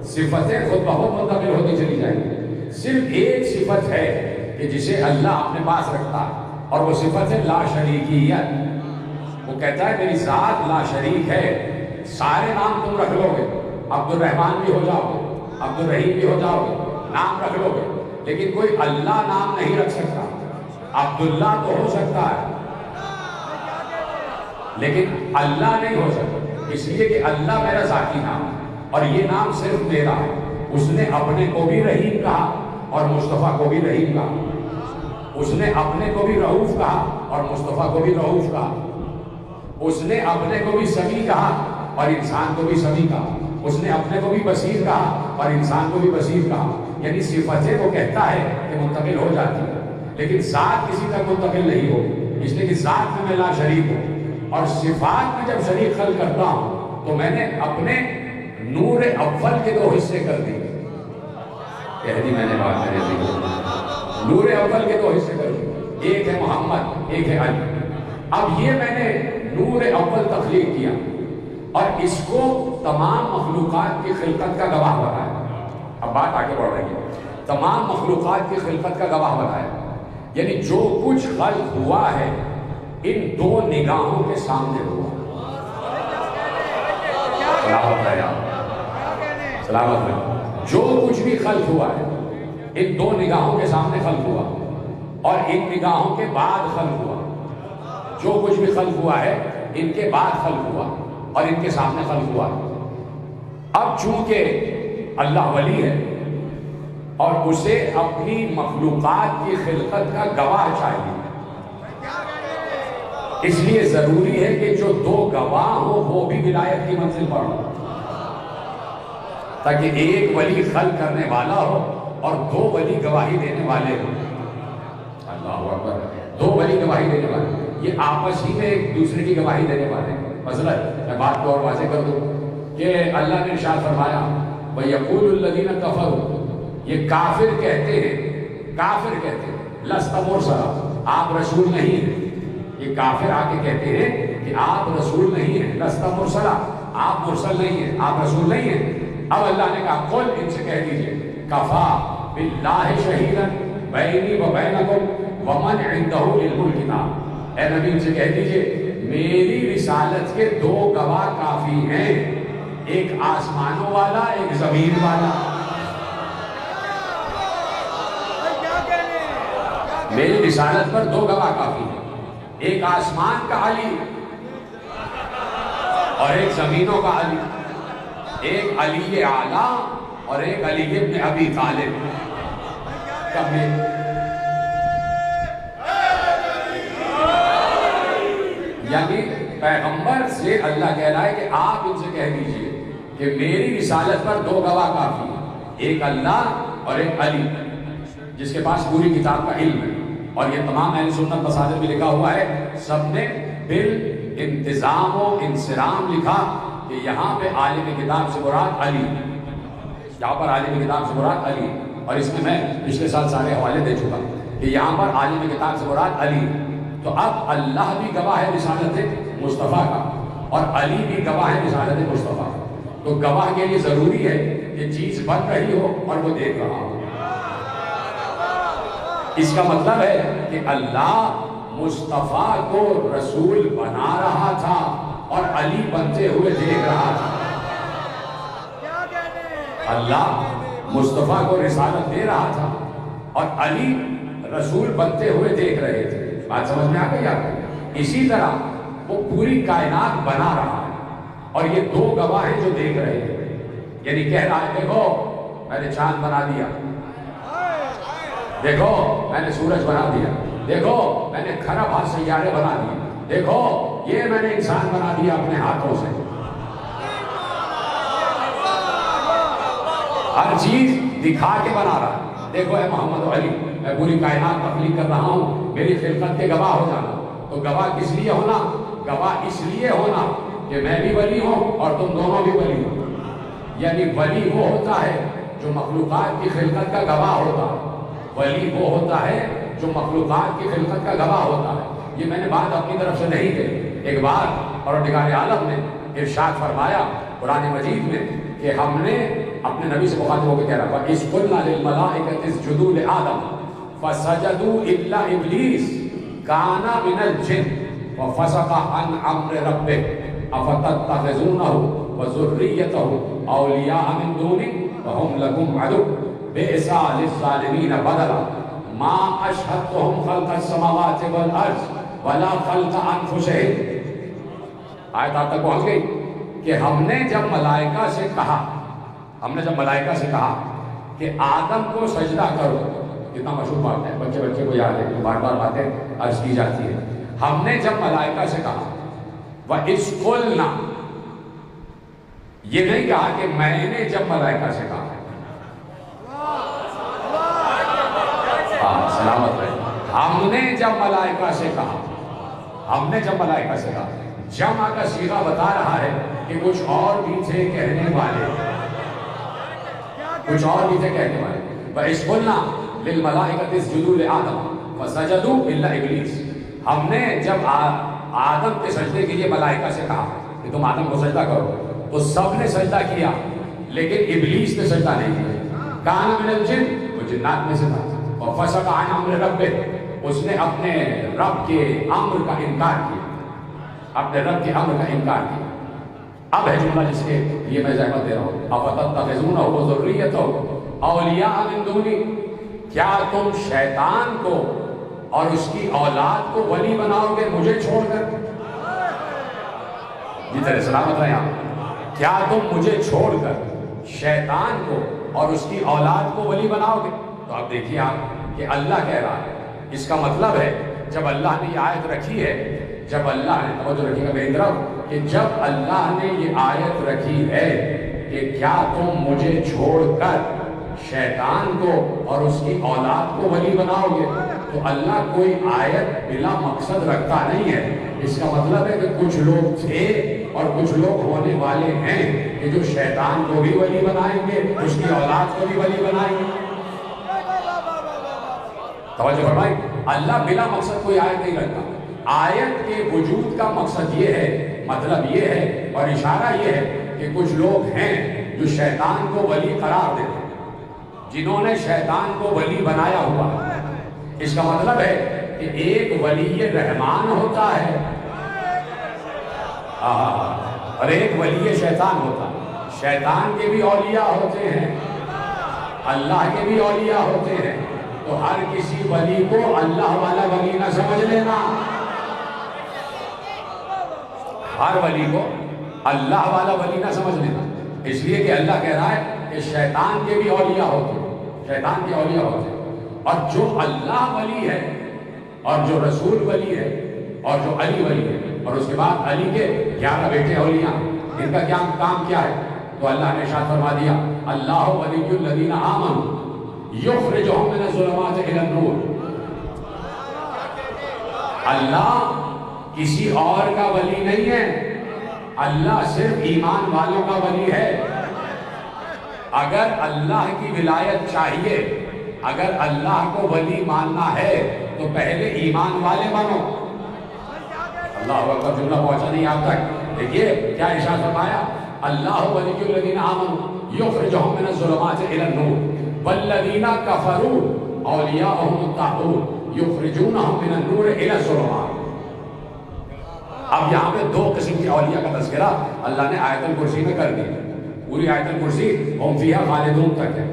صفتیں خود بخود منتقل ہوتی چلی جائیں گی۔ صرف ایک صفت ہے کہ جسے اللہ اپنے پاس رکھتا ہے اور وہ صفت ہے لا شریکیت۔ وہ کہتا ہے میری ذات لا شریک ہے، سارے نام تم رکھ لو گے، عبد الرحمن بھی ہو جاؤ گے، عبد الرحیم بھی ہو جاؤ گے، نام رکھ لو گے، لیکن کوئی اللہ نام نہیں رکھ سکتا۔ عبداللہ تو ہو سکتا ہے لیکن اللہ نہیں ہو سکتا، اس لیے کہ اللہ میرا ذاتی نام ہے اور یہ نام صرف میرا ہے۔ اس نے اپنے کو بھی رحیم کہا اور مصطفیٰ کو بھی رحیم کہا، اس نے اپنے کو بھی رؤوف کہا اور مصطفیٰ کو بھی رؤوف کہا، اس نے اپنے کو بھی سمیع کہا اور انسان کو بھی سمیع کہا، اس نے اپنے کو بھی بصیر کہا اور انسان کو بھی بصیر کہا۔ یعنی صفتیں وہ کہتا ہے کہ منتقل ہو جاتی ہے لیکن ذات کسی تک منتقل نہیں ہوگی، اس لیے کہ ذات میں لا شریک ہوں۔ اور صفات میں جب شریک خلق کرتا ہوں تو میں نے اپنے نور اول کے 2 حصے کر دیے۔ کہہ دی میں نے بات کرے دی، نور اول کے 2 حصے کر دیے، ایک ہے محمد ایک ہے علی۔ اب یہ میں نے نور اول تخلیق کیا اور اس کو تمام مخلوقات کی خلقت کا گواہ بنایا۔ اب بات آگے بڑھ رہی ہے، تمام مخلوقات کی خلقت کا گواہ بنایا، یعنی جو کچھ خلق ہوا ہے ان 2 نگاہوں کے سامنے ہوا۔ سلامت ہے آپ، سلامت ہے۔ جو کچھ بھی خلق ہوا ہے ان 2 نگاہوں کے سامنے خلق ہوا اور ان نگاہوں کے بعد خلق ہوا۔ جو کچھ بھی خلق ہوا ہے ان کے بعد خلق ہوا اور ان کے سامنے خلق ہوا۔ اب چونکہ اللہ ولی ہے اور اسے اپنی مخلوقات کی خلقت کا گواہ چاہیے، اس لیے ضروری ہے کہ جو دو گواہ ہوں وہ بھی ولایت کی منزل پر ہوں، تاکہ ایک ولی خلق کرنے والا ہو اور دو ولی گواہی دینے والے ہوں۔ اللہ اکبر، دو ولی گواہی دینے والے، یہ آپس ہی میں ایک دوسرے کی گواہی دینے والے ہیں۔ مثلا میں بات کو اور واضح کر دوں کہ اللہ نے ارشاد فرمایا وَيَقُولُ الَّذِينَ كَفَرُوا، یہ کافر کہتے ہیں لَسْتَ مُرْسَلًا، آپ رسول نہیں ہیں۔ یہ کافر آ کے کہتے ہیں کہ آپ رسول نہیں ہیں، لَسْتَ مُرْسَلًا، آپ مرسل نہیں ہیں، آپ رسول نہیں ہیں۔ اب اللہ نے کہا قل، ان سے کہہ دیجئے کفا باللہ شہیدا بینی و بینکم ومن عندہ علم الکتاب، اے نبی ان سے کہہ دیجئے میری رسالت کے دو گواہ کافی ہیں، ایک آسمانوں والا، ایک زمین والا۔ میری رسالت پر دو گواہ کافی ہیں، ایک آسمان کا علی اور ایک زمینوں کا علی، ایک علی اعلیٰ اور ایک علی ابن ابی طالب۔ یعنی پیغمبر سے اللہ کہہ رہا ہے کہ آپ ان سے کہہ دیجئے کہ میری رسالت پر دو گواہ کافی ہیں، ایک اللہ اور ایک علی جس کے پاس پوری کتاب کا علم ہے۔ اور یہ تمام اہل سنت مصادر میں لکھا ہوا ہے، سب نے بالانتظام و انصرام لکھا کہ یہاں پہ عالم کتاب سے مراد علی، یہاں پر عالم کتاب سے مراد علی، اور اس میں پچھلے سال سارے حوالے دے چکا کہ یہاں پر عالم کتاب سے مراد علی۔ تو اب اللہ بھی گواہ ہے رسالت مصطفیٰ کا اور علی بھی گواہ ہے رسالت مصطفیٰ کا، تو گواہ کے لیے ضروری ہے کہ چیز بن رہی ہو اور وہ دیکھ رہا ہو۔ اس کا مطلب ہے کہ اللہ مصطفیٰ کو رسول بنا رہا تھا اور علی بنتے ہوئے دیکھ رہا تھا۔ اللہ مصطفیٰ کو رسالت دے رہا تھا اور علی رسول بنتے ہوئے دیکھ رہے تھے۔ بات سمجھ میں آ گئی آپ کو؟ اسی طرح وہ پوری کائنات بنا رہا ہے اور یہ دو گواہ ہیں جو دیکھ رہے ہیں، یعنی کہہ رہا ہے دیکھو میں نے چاند بنا دیا، دیکھو میں نے سورج بنا دیا، دیکھو میں نے کھرب ہر سیارے بنا دیے، دیکھو یہ میں نے انسان بنا دیا اپنے ہاتھوں سے۔ ہر چیز دکھا کے بنا رہا ہے، دیکھو اے محمد و علی میں پوری کائنات تخلیق کر رہا ہوں، میری خلقت کے گواہ ہو جانا۔ تو گواہ کس لیے ہونا؟ گواہ اس لیے ہونا کہ میں بھی ولی ہوں اور تم دونوں بھی ولی ہو۔ یعنی ولی وہ ہوتا ہے جو مخلوقات کی خلقت کا گواہ ہوتا ہے، ولی وہ ہوتا ہے جو مخلوقات کی خلقت کا گواہ ہوتا ہے۔ یہ میں نے بات اپنی طرف سے نہیں کہی، ایک بات پروردگار عالم نے ارشاد فرمایا قرآن مجید میں کہ ہم نے اپنے نبی سے مخاطب ہو کے کہہ رہا وَإِذْ قُلْنَا لِلْمَلَائِكَةِ اسْجُدُوا لِآدَمَ فَسَجَدُوا إِلَّا إِبْلِيسَ كَانَ مِنَ الْجِنِّ وَفَسَقَ عَنْ أَمْرِ رَبِّهِ أَفَتَتَّخِذُونَهُ وَذُرِّيَّتَهُ أَوْلِيَاءَ مِن دُونِي وَهُمْ لَكُمْ عَدُوٌّ بِئْسَ لِلظَّالِمِينَ بَدَلًا مَا أَشْهَدتُّهُمْ خَلْقَ السَّمَاوَاتِ وَالْأَرْضِ وَلَا خَلْقَ أَنفُسِهِمْ۔ آیت آپ تک پہنچ گئی کہ ہم نے جب ملائکہ سے کہا کہ آدم کو سجدہ کرو، کتنا مشہور بات ہے، بچے کو یاد ہے، بار بار باتیں عرض کی جاتی ہے۔ ہم نے جب ملائکہ سے کہا وَإِذْ قُلْنَا، یہ نہیں کہا کہ میں نے جب ملائکہ سے کہا، سلامت رہے، ہم نے جب ملائکہ سے کہا، جمع کا صیغہ بتا رہا ہے کہ کچھ اور بھی تھے کہنے والے، وَإِذْ قُلْنَا لِلْمَلَائِكَةِ اسْجُدُوا لِآدَمَ فَسَجَدُوا إِلَّا إِبْلِيسَ، ہم نے جب آدم کے سجدے کے لیے ملائکہ سے کہا کہ تم آدم کو سجدہ کرو، تو سب نے سجدہ کیا لیکن ابلیس نے سجدہ نہیں کیا۔ کان من الجن، وہ جنات میں سے تھا، وَفَسَقَ عَنْ أَمْرِ رَبِّهِ، اس نے اپنے رب کے امر کا انکار کیا، اپنے رب کے امر کا انکار کیا۔ اب ہے جملہ جس کے لیے میں زحمت دے رہا ہوں، أَفَتَتَّخِذُونَهُ وَذُرِّيَّتَهُ أَوْلِيَاءَ مِن دُونِي، کیا تم شیطان کو اور اس کی اولاد کو ولی بناؤ گے مجھے چھوڑ کر؟ جی تیرے سلامت رہے آپ، کیا تم مجھے چھوڑ کر شیطان کو اور اس کی اولاد کو ولی بناؤ گے؟ تو اب دیکھیے آپ کہ اللہ کہہ رہا ہے، اس کا مطلب ہے جب اللہ نے یہ آیت رکھی ہے، جب اللہ نے توجہ رکھیے گا میری طرف، کہ جب اللہ نے یہ آیت رکھی ہے کہ کیا تم مجھے چھوڑ کر شیطان کو اور اس کی اولاد کو ولی بناؤ گے، تو اللہ کوئی آیت بلا مقصد رکھتا نہیں ہے۔ اس کا مطلب ہے کہ کچھ لوگ تھے اور کچھ لوگ ہونے والے ہیں کہ جو شیطان کو بھی ولی بنائیں گے، اس کی اولاد کو بھی ولی بنائیں گے۔ توجہ فرمائیں، اللہ بلا مقصد کوئی آیت نہیں رکھتا۔ آیت کے وجود کا مقصد یہ ہے، مطلب یہ ہے اور اشارہ یہ ہے کہ کچھ لوگ ہیں جو شیطان کو ولی قرار دیتے ہیں، جنہوں نے شیطان کو ولی بنایا ہوا ہے۔ اس کا مطلب ہے کہ ایک ولی رحمان ہوتا ہے اور ایک ولی شیطان ہوتا ہے۔ شیطان کے بھی اولیاء ہوتے ہیں، اللہ کے بھی اولیاء ہوتے ہیں، تو ہر کسی ولی کو اللہ والا ولی نہ سمجھ لینا، ہر ولی کو اللہ والا ولی نہ سمجھ لینا، اس لیے کہ اللہ کہہ رہا ہے کہ شیطان کے بھی اولیاء ہوتے ہیں، شیطان کے اولیاء ہوتے ہیں، اور جو اللہ ولی ہے اور جو رسول ولی ہے اور جو علی ولی ہے، اور اس کے بعد علی کے 11 بیٹے اولیاء، ان کا کیا کام کیا ہے؟ تو اللہ نے ارشاد فرما دیا، اللہ ولی الذین آمنوا یخرجہم من الظلمات الی النور۔ اللہ کسی اور کا ولی نہیں ہے، اللہ صرف ایمان والوں کا ولی ہے۔ اگر اللہ کی ولایت چاہیے، اگر اللہ کو ولی ماننا ہے تو پہلے ایمان والے بنو۔ اللہ اکبر، جملہ پہنچا نہیں آپ تک؟ دیکھیے کیا ارشاد فرمایا، اللہ ولی الذین آمنوا یخرجہم من الظلمات الی النور والذین کفروا اولیاءہم الطاغوت یخرجونہم من النور الی الظلمات۔ اب یہاں پہ دو قسم کی اولیاء کا تذکرہ اللہ نے آیت الکرسی میں کر دیا۔ پوری آیت الکرسی ہم فیہا خالدون تک ہے،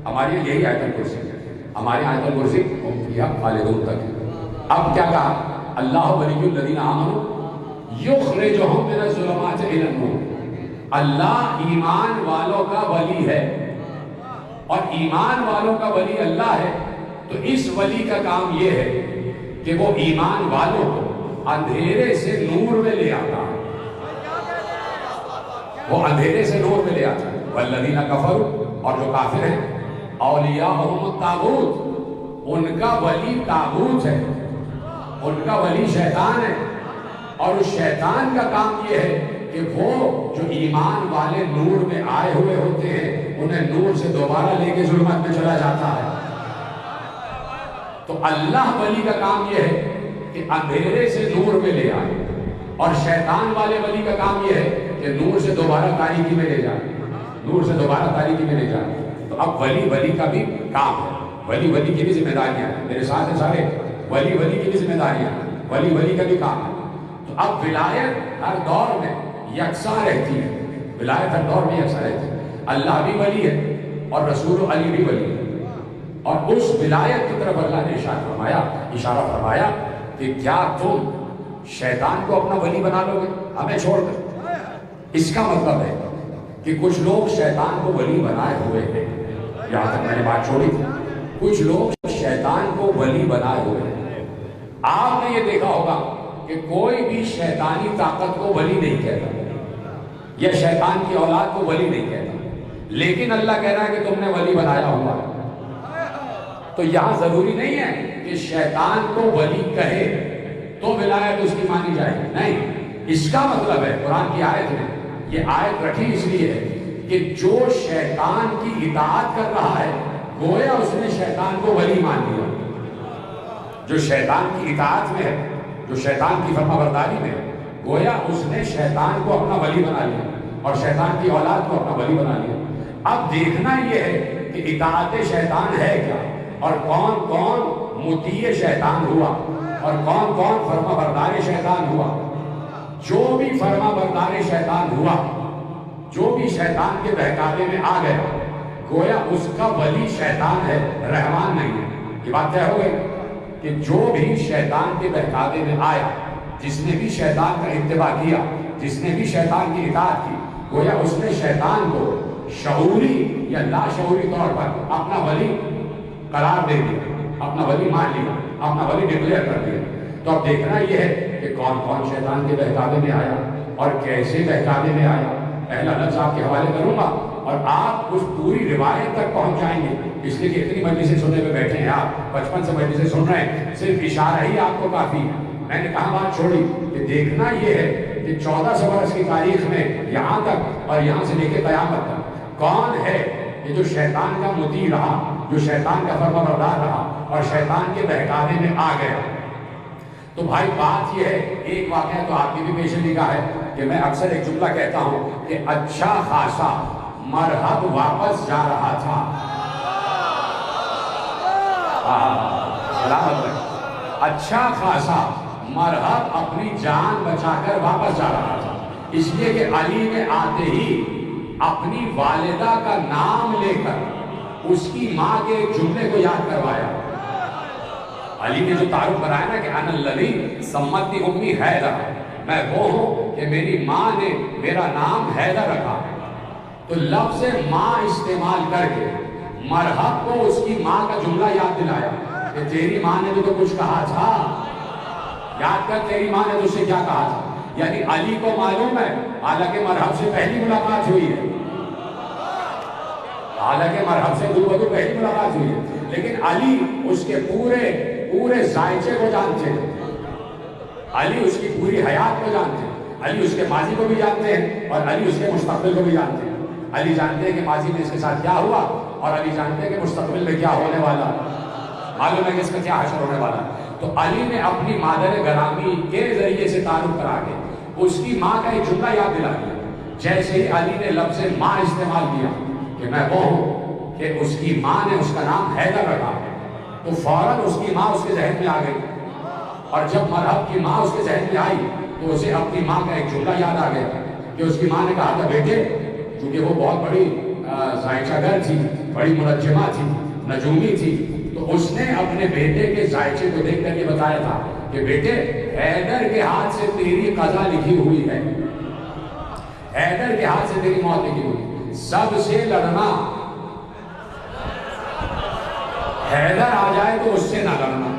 ہماری یہی آیت الکرسی ہے، ہماری آیت الکرسی ہم فیہا خالدون تک ہے۔ اب کیا کہا، اللہ ولی الذین آمنوا یخرجہم من الظلمات الی النور۔ اللہ ایمان والوں کا ولی ہے، اور ایمان والوں کا ولی اللہ ہے، تو اس ولی کا کام یہ ہے کہ وہ ایمان والوں کو اندھیرے سے نور میں لے آتا ہے، وہ اندھیرے سے نور میں لے آتا ہے۔ والذین کفروا، اور جو کافر ہیں، اولیاءہم الطاغوت، ان کا ولی طاغوت ہے، ان کا ولی شیطان ہے، اور اس شیطان کا کام یہ ہے کہ وہ جو ایمان والے نور میں آئے ہوئے ہوتے ہیں انہیں نور سے دوبارہ لے کے ظلمت میں چلا جاتا ہے۔ تو اللہ ولی کا کام یہ ہے کہ اندھیرے سے نور میں لے آئے، اور شیطان والے ولی کا کام یہ ہے کہ نور سے دوبارہ تاریکی میں لے جائے، نور سے دوبارہ تاریکی میں لے جائے۔ تو اب ولی کا بھی کام ہے، ولی کی بھی ذمہ داریاں ہیں، میرے ساتھ ہیں سارے، ولی کی بھی ذمہ داریاں ہیں، ولی کا بھی کام ہے۔ تو اب ولایت ہر دور میں یکساں رہتی ہے، ولایت ہر دور میں یکساں رہتی ہے، اللہ بھی ولی ہے اور رسول علی بھی ولی ہے، اور اس ولایت کی طرف اللہ نے اشارہ فرمایا کہ کیا تم شیطان کو اپنا ولی بنا لو گے ہمیں چھوڑ کر؟ اس کا مطلب ہے کہ کچھ لوگ شیطان کو ولی بنائے ہوئے ہیں، یہاں تک میں نے بات چھوڑی تھی، کچھ لوگ شیطان کو ولی بنائے ہوئے ہیں۔ آپ نے یہ دیکھا ہوگا کہ کوئی بھی شیطانی طاقت کو ولی نہیں کہتا، یا شیطان کی اولاد کو ولی نہیں کہتا، لیکن اللہ کہہ رہا ہے کہ تم نے ولی بنایا ہوا ہے۔ تو یہاں ضروری نہیں ہے کہ شیطان کو ولی کہے تو ولایت اس کی مانی جائے گی، نہیں، اس کا مطلب ہے قرآن کی آیت میں یہ آیت رکھی اس لیے ہے کہ جو شیطان کی اطاعت کر رہا ہے گویا اس نے شیطان کو ولی مان لیا، جو شیطان کی اطاعت میں ہے، جو شیطان کی فرما برداری میں ہے، گویا اس نے شیطان کو اپنا ولی بنا لیا اور شیطان کی اولاد کو اپنا ولی بنا لیا۔ اب دیکھنا یہ ہے کہ اطاعت شیطان ہے کیا، اور کون کون مطیع شیطان ہوا اور کون کون فرما بردار شیطان ہوا۔ جو بھی فرما بردار شیطان ہوا، جو بھی شیطان کے بہکاوے میں آ گیا، گویا اس کا ولی شیطان ہے، رحمان نہیں ہے۔ یہ بات طے ہو گئی کہ جو بھی شیطان کے بہکاوے میں آیا، جس نے بھی شیطان کا اتباع کیا، جس نے بھی شیطان کی اطاعت کی، گویا اس نے شیطان کو شعوری یا لاشعوری طور پر اپنا ولی قرار دے دیا، اپنا ولی مان لیا، اپنا ولی ڈکلیئر کر دیا۔ تو اب دیکھنا یہ ہے کہ کون کون شیطان کے بہکاوے میں آیا اور کیسے بہکاوے میں آیا۔ پہلا لفظ آپ کے حوالے کروں گا اور آپ اس پوری روایت تک پہنچ جائیں گے، اس لیے کہ اتنی مجلسیں سننے میں بیٹھے ہیں، آپ 55 سے مجلسیں سن رہے ہیں، صرف اشارہ ہی آپ کو کافی ہے۔ میں نے کہا بات چھوڑی کہ دیکھنا یہ ہے کہ 1400 برس کی تاریخ میں یہاں تک اور یہاں سے لے کے قیامت تک کون ہے یہ جو شیطان کا مطیع رہا، جو شیطان کا فرمانبردار رہا اور شیطان کے بہکاوے میں آ گیا۔ تو بھائی بات یہ ہے، ایک واقعہ تو آپ کی بھی پیش نگاہ ہے کہ میں اکثر ایک جملہ کہتا ہوں کہ اچھا خاصا مرہب واپس جا رہا تھا۔ اچھا خاصا مرہب اپنی جان بچا کر واپس جا رہا تھا، اس لیے کہ علی نے آتے ہی اپنی والدہ کا نام لے کر اس کی ماں کے ایک جملے کو یاد کروایا۔ علی نے جو تعارف کرایا نا کہ انا الذی سمتنی امی حیدر، میں وہ ہوں کہ میری ماں نے میرا نام حیدر رکھا، تو لفظ ماں استعمال کر کے مرہب کو اس کی ماں کا جملہ یاد دلایا کہ تیری ماں نے تو کچھ کہا تھا، یاد کر تیری ماں نے تجھ سے کیا کہا تھا۔ یعنی علی کو معلوم ہے، حالانکہ مرہب سے پہلی ملاقات ہوئی ہے، حالانکہ مرہب سے دو پہلی ملاقات ہوئی ہے، لیکن علی اس کے پورے ذائچے کو جانتے ہیں، علی اس کی پوری حیات کو جانتے ہیں، علی اس کے ماضی کو بھی جانتے ہیں اور علی اس کے مستقبل کو بھی جانتے ہیں۔ علی جانتے ہیں کہ ماضی میں اس کے ساتھ کیا ہوا اور علی جانتے ہیں کہ مستقبل میں کیا ہونے والا، معلوم ہے کہ اس کا کیا حشر ہونے والا۔ تو علی نے اپنی مادر گرامی کے ذریعے سے تعارف کرا کے اس کی ماں کا ایک جملہ یاد دلا دیا۔ جیسے ہی علی نے لفظ ماں استعمال کیا کہ میں وہ ہوں کہ اس کی ماں نے اس کا نام حیدر رکھا، تو فوراً اس کی ماں اس کے ذہن میں آ گئی، اور جب مرہب کی ماں اس کے ذہن میں آئی تو اسے اپنی ماں کا ایک جملہ یاد آ گیا کہ اس کی ماں نے کہا تھا بیٹے، چونکہ وہ بہت بڑی ذائچہ گر تھی، بڑی منجمہ تھی، نجومی تھی، تو اس نے اپنے بیٹے کے ذائچے کو دیکھ کر یہ بتایا تھا کہ بیٹے حیدر کے ہاتھ سے تیری قضا لکھی ہوئی ہے، حیدر کے ہاتھ سے تیری موت لکھی ہوئی، سب سے لڑنا، حیدر آ جائے تو اس سے نہ لڑنا۔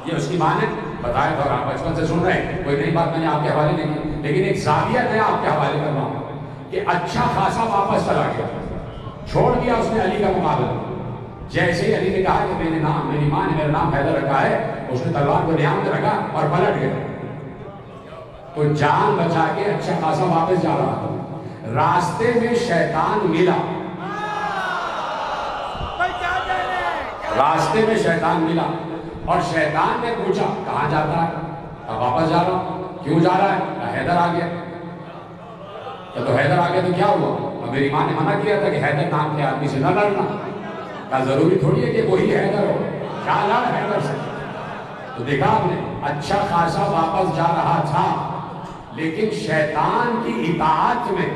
یہ اس کی ماں نے بتایا تھا، آپ بچپن سے سن رہے ہیں، کوئی نئی بات میں نے آپ کے حوالے نہیں کی، لیکن ایک زاویہ میں آپ کے حوالے کر رہا ہوں کہ اچھا خاصا واپس چلا گیا، چھوڑ دیا اس نے علی کا مقابلہ۔ جیسے ہی علی نے کہا کہ میری ماں نے میرا نام حیدر رکھا ہے، اس نے تلوار کو نیام میں رکھا اور پلٹ گیا، تو جان بچا کے اچھا خاصا واپس جا رہا تھا۔ راستے میں شیطان ملا، راستے میں شیطان ملا اور شیطان نے پوچھا کہاں جاتا ہے؟ اب واپس جا رہا ہوں۔ کیوں جا رہا ہے؟ حیدر آ گیا۔ تو حیدر آ گیا تو کیا ہوا؟ اور میری ماں نے منع کیا تھا کہ حیدر نام کے آدمی سے نہ لڑنا، کیا ضروری تھوڑی ہے کہ وہی حیدر ہو، کیا لڑ حیدر سے؟ تو دیکھا آپ نے، اچھا خاصا واپس جا رہا تھا، لیکن شیطان کی اطاعت میں،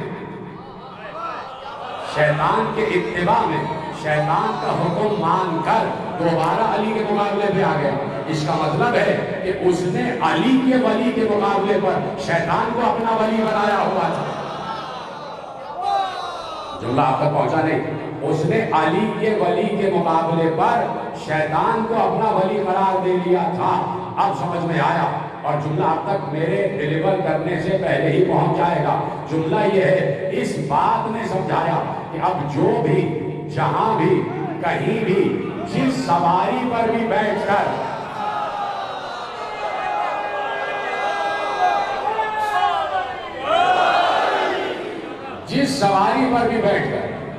شیطان کے اتباع میں، شیطان کا حکم مان کر دوبارہ علی کے مقابلے پہ آ گیا۔ اس کا مطلب ہے کہ اس نے علی کے ولی کے مقابلے پر شیطان کو اپنا ولی بنایا ہوا تھا۔ جملہ آپ تک پہنچا نہیں، اس نے علی کے ولی کے مقابلے پر شیطان کو اپنا ولی قرار دے لیا تھا۔ اب سمجھ میں آیا، اور جملہ آپ تک میرے ڈیلیور کرنے سے پہلے ہی پہنچ جائے گا۔ جملہ یہ ہے، اس بات نے سمجھایا کہ اب جو بھی، جہاں بھی، کہیں بھی، جس سواری پر بھی بیٹھ کر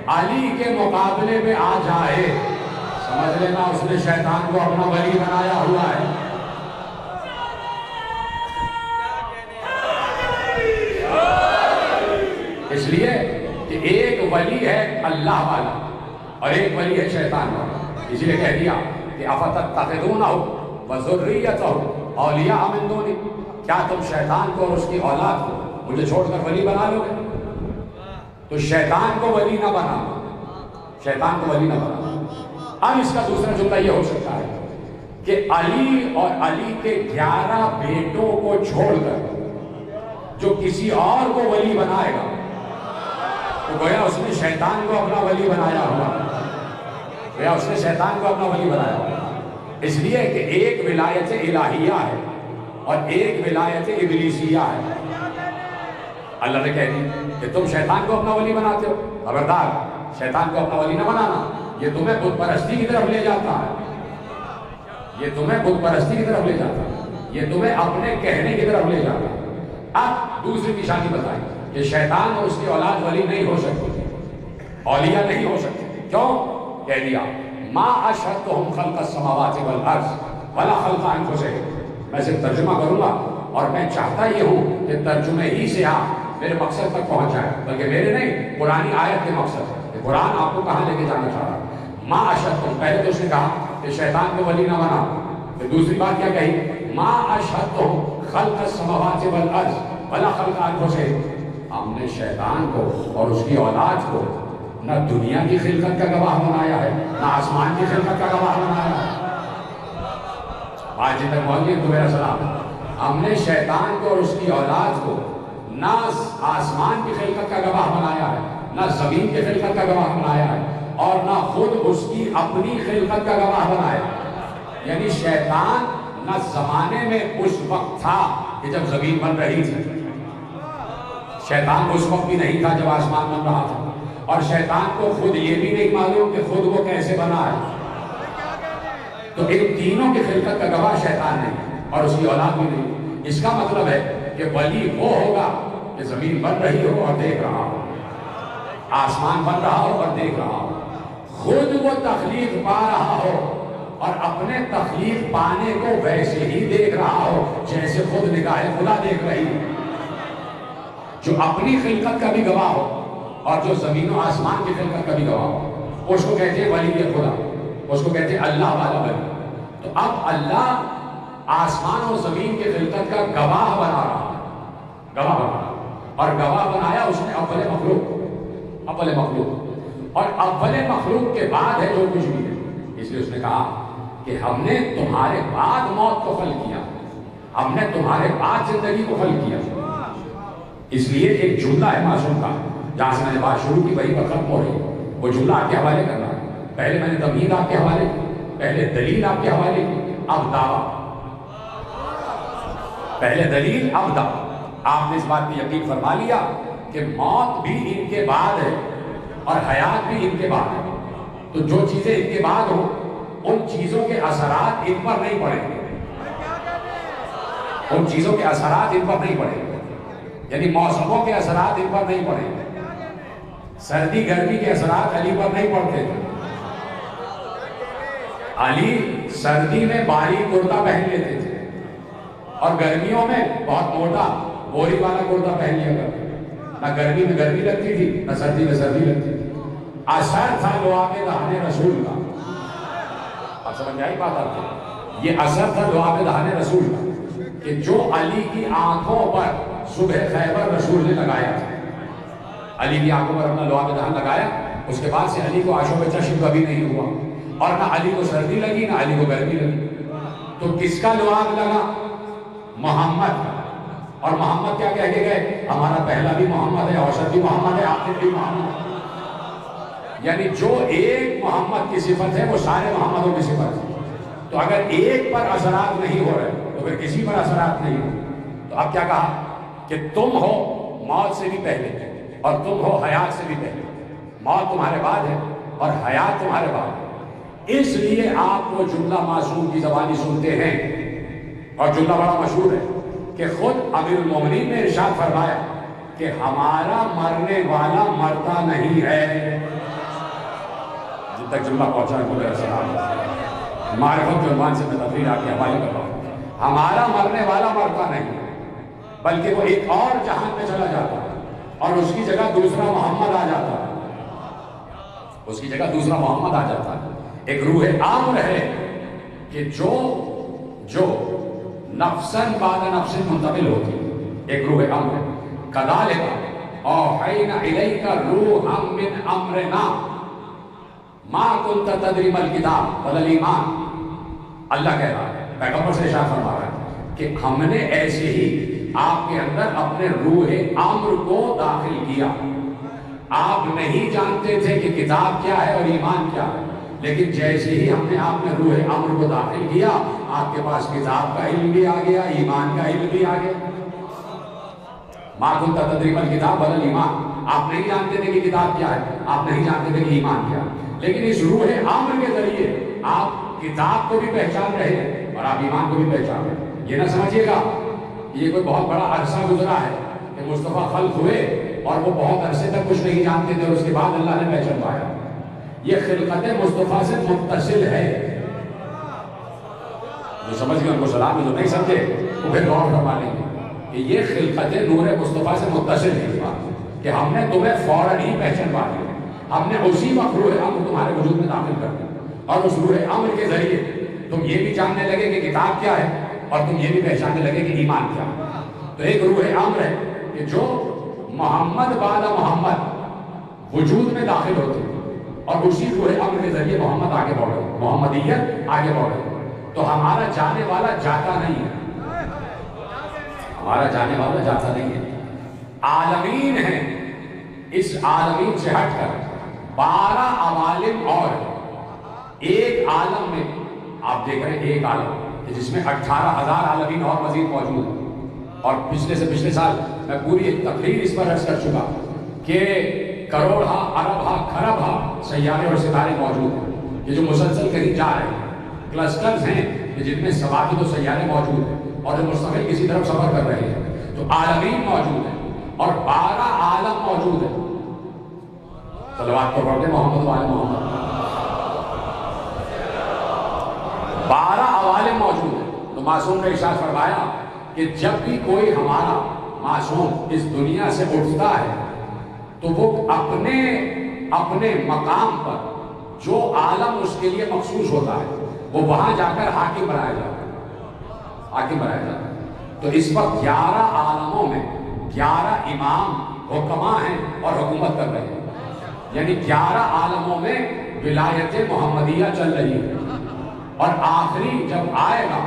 علی کے مقابلے میں آ جائے، سمجھ لینا اس نے شیطان کو اپنا ولی بنایا ہوا ہے۔ اس لیے کہ ایک ولی ہے اللہ والا اور ایک ولی ہے شیطان والا۔ اسی لیے کہہ دیا کہ افتتخذونہ وذریتہ اولیاء من دونی، کیا تم شیطان کو اور اس کی اولاد کو مجھے چھوڑ کر ولی بنا لو گے؟ تو شیطان کو ولی نہ بنا، شیطان کو ولی نہ بنا۔ اب اس کا دوسرا جملہ یہ ہو سکتا ہے کہ علی اور علی کے 11 بیٹوں کو چھوڑ کر جو کسی اور کو ولی بنائے گا، تو گویا اس نے شیطان کو اپنا ولی بنایا ہوا، گویا اس نے شیطان کو اپنا ولی بنایا ہوا، اس لیے کہ ایک ولایت الہیہ ہے اور ایک ولایت ابلیسیہ ہے۔ اللہ نے کہہ دی کہ تم شیطان کو اپنا ولی بناتے ہو، خبردار شیطان کو اپنا ولی نہ بنانا، یہ تمہیں بت پرستی کی طرف لے جاتا ہے، یہ تمہیں بت پرستی کی طرف لے جاتا ہے، یہ تمہیں اپنے کہنے کی طرف لے جاتا ہے۔ اب دوسری نشانی بتائی کہ شیطان اور اس کی اولاد ولی نہیں ہو سکتی، اولیاء نہیں ہو سکتے، کیوں؟ کہہ دیا ما اشہدتہم خلق السماوات والارض ولا خلق انفسہم۔ میں صرف ترجمہ کروں گا اور میں چاہتا یہ ہوں کہ ترجمے ہی سے آپ میرے مقصد تک پہنچ جائے، بلکہ میرے نہیں، قرآنی آیت کے مقصد ہے کہ قرآن آپ کو کہاں لے کے جانا چاہ رہا ہے۔ ما اشہدتہم، پہلے تو اس نے کہا کہ شیطان کو ولی نہ بنا، پھر دوسری بات کیا کہی؟ ما اشہدتہم خلق السماوات والارض ولا خلق انفسہم۔ ہم نے شیطان کو اور اس کی اولاد کو نہ دنیا کی خلقت کا گواہ بنایا ہے، نہ آسمان کی خلقت کا گواہ بنایا ہے۔ آج تک بولیے تو میرا سلام۔ ہم نے شیطان کو اور اس کی اولاد کو نہ آسمان کی خلقت کا گواہ بنایا ہے، نہ زمین کی خلقت کا گواہ بنایا ہے، اور نہ خود اس کی اپنی خلقت کا گواہ بنایا ہے۔ یعنی شیطان نہ زمانے میں اس وقت تھا کہ جب زمین بن رہی تھی، شیطان اس وقت بھی نہیں تھا جب آسمان بن رہا تھا، اور شیطان کو خود یہ بھی نہیں معلوم کہ خود وہ کیسے بنا ہے۔ تو ان تینوں کی خلقت کا گواہ شیطان نہیں اور اس کی اولاد بھی نہیں۔ اس کا مطلب ہے کہ ولی وہ ہوگا کہ زمین بن رہی ہو اور دیکھ رہا ہو، آسمان بن رہا ہو اور دیکھ رہا ہو، خود وہ تخلیق پا رہا ہو اور اپنے تخلیق پانے کو ویسے ہی دیکھ رہا ہو جیسے خود نگاہ خدا دیکھ رہی ہے، جو اپنی خلقت کا بھی گواہ ہو اور جو زمین و آسمان کی خلقت کا بھی گواہ ہو۔ اس کو کہتے ہیں ولی خدا، اس کو کہتے ہیں اللہ والا ولی۔ تو اب اللہ آسمان و زمین کی خلقت کا گواہ بنا رہا ہے، گواہ بنا رہا ہے، اور گواہ بنایا اس نے اول مخلوق، اول مخلوق، اور اول مخلوق کے بعد ہے جو کچھ بھی ہے۔ اس لیے اس نے کہا کہ ہم نے تمہارے بعد موت کو خلق کیا، ہم نے تمہارے بعد زندگی کو خلق کیا۔ اس لیے ایک جملہ ہے معصوم کا، جہاں سے میں نے بات شروع کی وہی پر ختم ہو رہی ہے، وہ جملہ آپ کے حوالے کرنا ہے۔ پہلے میں نے تمہید آپ کے حوالے کی، پہلے دلیل آپ کے حوالے کی، اب دعویٰ۔ پہلے دلیل اب دعویٰ۔ آپ نے اس بات کی یقین فرما لیا کہ موت بھی ان کے بعد ہے اور حیات بھی ان کے بعد ہے، تو جو چیزیں ان کے بعد ہوں ان چیزوں کے اثرات ان پر نہیں پڑیں گے، ان چیزوں کے اثرات ان پر نہیں پڑیں گے، یعنی موسموں کے اثرات ان پر نہیں پڑیں گے۔ سردی گرمی کے اثرات علی پر نہیں پڑتے تھے، علی سردی میں باریک کرتا پہن لیتے تھے اور گرمیوں میں بہت موٹا بوری والا کرتا پہن لیا کرتے، نہ گرمی میں گرمی لگتی تھی نہ سردی میں سردی لگتی تھی۔ اثر تھا لعاب دہن رسول کا، اب سمجھ آئی بات آپ کو؟ یہ اثر تھا لعاب دہن رسول کا کہ جو علی کی آنکھوں پر صبح خیبر رسول نے لگایا تھا، علی کی آنکھوں پر اپنا لعاب دہن لگایا، اس کے بعد سے علی کو آشوب چشم کبھی نہیں ہوا، اور نہ علی کو سردی لگی نہ علی کو گرمی لگی۔ تو کس کا لعاب لگا؟ محمد کا۔ اور محمد کیا کہہ کے گئے؟ ہمارا پہلا بھی محمد ہے، اوسط بھی محمد ہے، آخر بھی محمد۔ یعنی جو ایک محمد کی صفت ہے وہ سارے محمدوں کی صفت ہے۔ تو اگر ایک پر اثرات نہیں ہو رہے تو پھر کسی پر اثرات نہیں ہو۔ تو اب کیا کہا کہ تم ہو موت سے بھی پہلے اور تم ہو حیات سے بھی پہلے، موت تمہارے بعد ہے اور حیات تمہارے بعد ہے۔ اس لیے آپ وہ جملہ معصوم کی زبانی سنتے ہیں، اور جملہ بڑا مشہور ہے کہ خود امیر المومنین نے ارشاد فرمایا کہ ہمارا مرنے والا مرتا نہیں ہے۔ جن تک جملہ پہنچا ہے بولے السلام، معرفت کے عنوان سے میں تقریر آپ کے حوالے کر رہا ہوں۔ ہمارا مرنے والا مرتا نہیں ہے، بلکہ وہ ایک اور جہان میں چلا جاتا ہے اور اس کی جگہ دوسرا محمد آ جاتا ہے، اس کی جگہ دوسرا محمد آ جاتا ہے۔ ایک روح آمر ہے کہ جو نفسن بعد نفسن منتقل ہوتی ہے، ایک روح امر ہے۔ کذالک اوحینا الیک روحا من امرنا ما کنت تدری ما الکتاب ولا الایمان۔ اللہ کہہ رہا ہے، پیغمبر سے ارشاد فرما رہا ہے کہ ہم نے ایسے ہی آپ کے اندر اپنے روح امر کو داخل کیا۔ آپ نہیں جانتے تھے کہ کتاب کیا ہے اور ایمان کیا ہے، لیکن جیسے ہی ہم نے آپ میں روح امر کو داخل کیا، آپ کے پاس کتاب کا علم بھی آ گیا، ایمان کا علم بھی آ گیا۔ ما کنت تدری ما الکتاب ولا الایمان، آپ نہیں جانتے تھے کہ کتاب کیا ہے، آپ نہیں جانتے تھے کہ ایمان کیا ہے، لیکن اس روح امر کے ذریعے آپ کتاب کو بھی پہچان رہے ہیں اور آپ ایمان کو بھی پہچان رہے ہیں۔ یہ نہ سمجھیے گا یہ کوئی بہت بڑا عرصہ گزرا ہے کہ مصطفیٰ خلق ہوئے اور وہ بہت عرصے تک کچھ نہیں جانتے تھے اور اس کے بعد اللہ نے پہچان پایا۔ یہ خلقت مصطفیٰ سے متصل ہے۔ جو سمجھ گئے ان کو سلام ہے، جو نہیں سمجھے وہ پھر غور فرما لیں گے کہ یہ خلقت نور مصطفیٰ سے متصل ہے، اس بات کہ ہم نے تمہیں فوراً ہی پہچان پا لیا، ہم نے اسی وقت روح امر تمہارے وجود میں داخل کر دیا، اور اس روح امر کے ذریعے تم یہ بھی جاننے لگے کہ کتاب کیا ہے اور تم یہ بھی پہچاننے لگے کہ ایمان کیا ہے۔ تو ایک روح امر ہے کہ جو محمد بعد محمد وجود میں داخل ہوتے اور اسی روح امر کے ذریعے محمد آگے بڑھ رہے، محمدیت آگے بڑھ رہے۔ تو ہمارا جانے والا جاتا نہیں ہے، ہمارا جانے والا جاتا نہیں ہے، عالمین ہیں۔ اس عالمین سے ہٹ کر 12 عوالم اور ایک عالم میں آپ دیکھ رہے ہیں، ایک عالم جس میں 18,000 عالمین اور مزید موجود ہیں۔ اور پچھلے سے پچھلے سال میں پوری ایک تقریر اس پر عرض کر چکا کہ کروڑ ہا، ارب ہا، کھرب ہا سیارے اور ستارے موجود ہیں، یہ جو مسلسل کہیں جا رہے ہیں، کلسٹرز ہیں کہ جن میں ثوابت و سیارے موجود ہیں اور جو مستقل کسی طرف سفر کر رہے ہیں۔ تو عالمین موجود ہیں اور 12 عالم موجود ہیں۔ صلوات کو پڑھتے محمد وعلی محمد۔ 12 عوالم موجود ہیں۔ تو معصوم نے ارشاد فرمایا کہ جب بھی کوئی ہمارا معصوم اس دنیا سے اٹھتا ہے تو وہ اپنے مقام پر جو عالم اس کے لیے مخصوص ہوتا ہے وہ وہاں جا کر حاکم بنایا جاتا ہے، حاکم بنایا جاتا ہے۔ تو اس وقت 11 عالموں میں 11 امام حکماں ہیں اور حکومت کر رہے ہیں، یعنی 11 عالموں میں ولایت محمدیہ چل رہی ہے۔ اور آخری جب آئے گا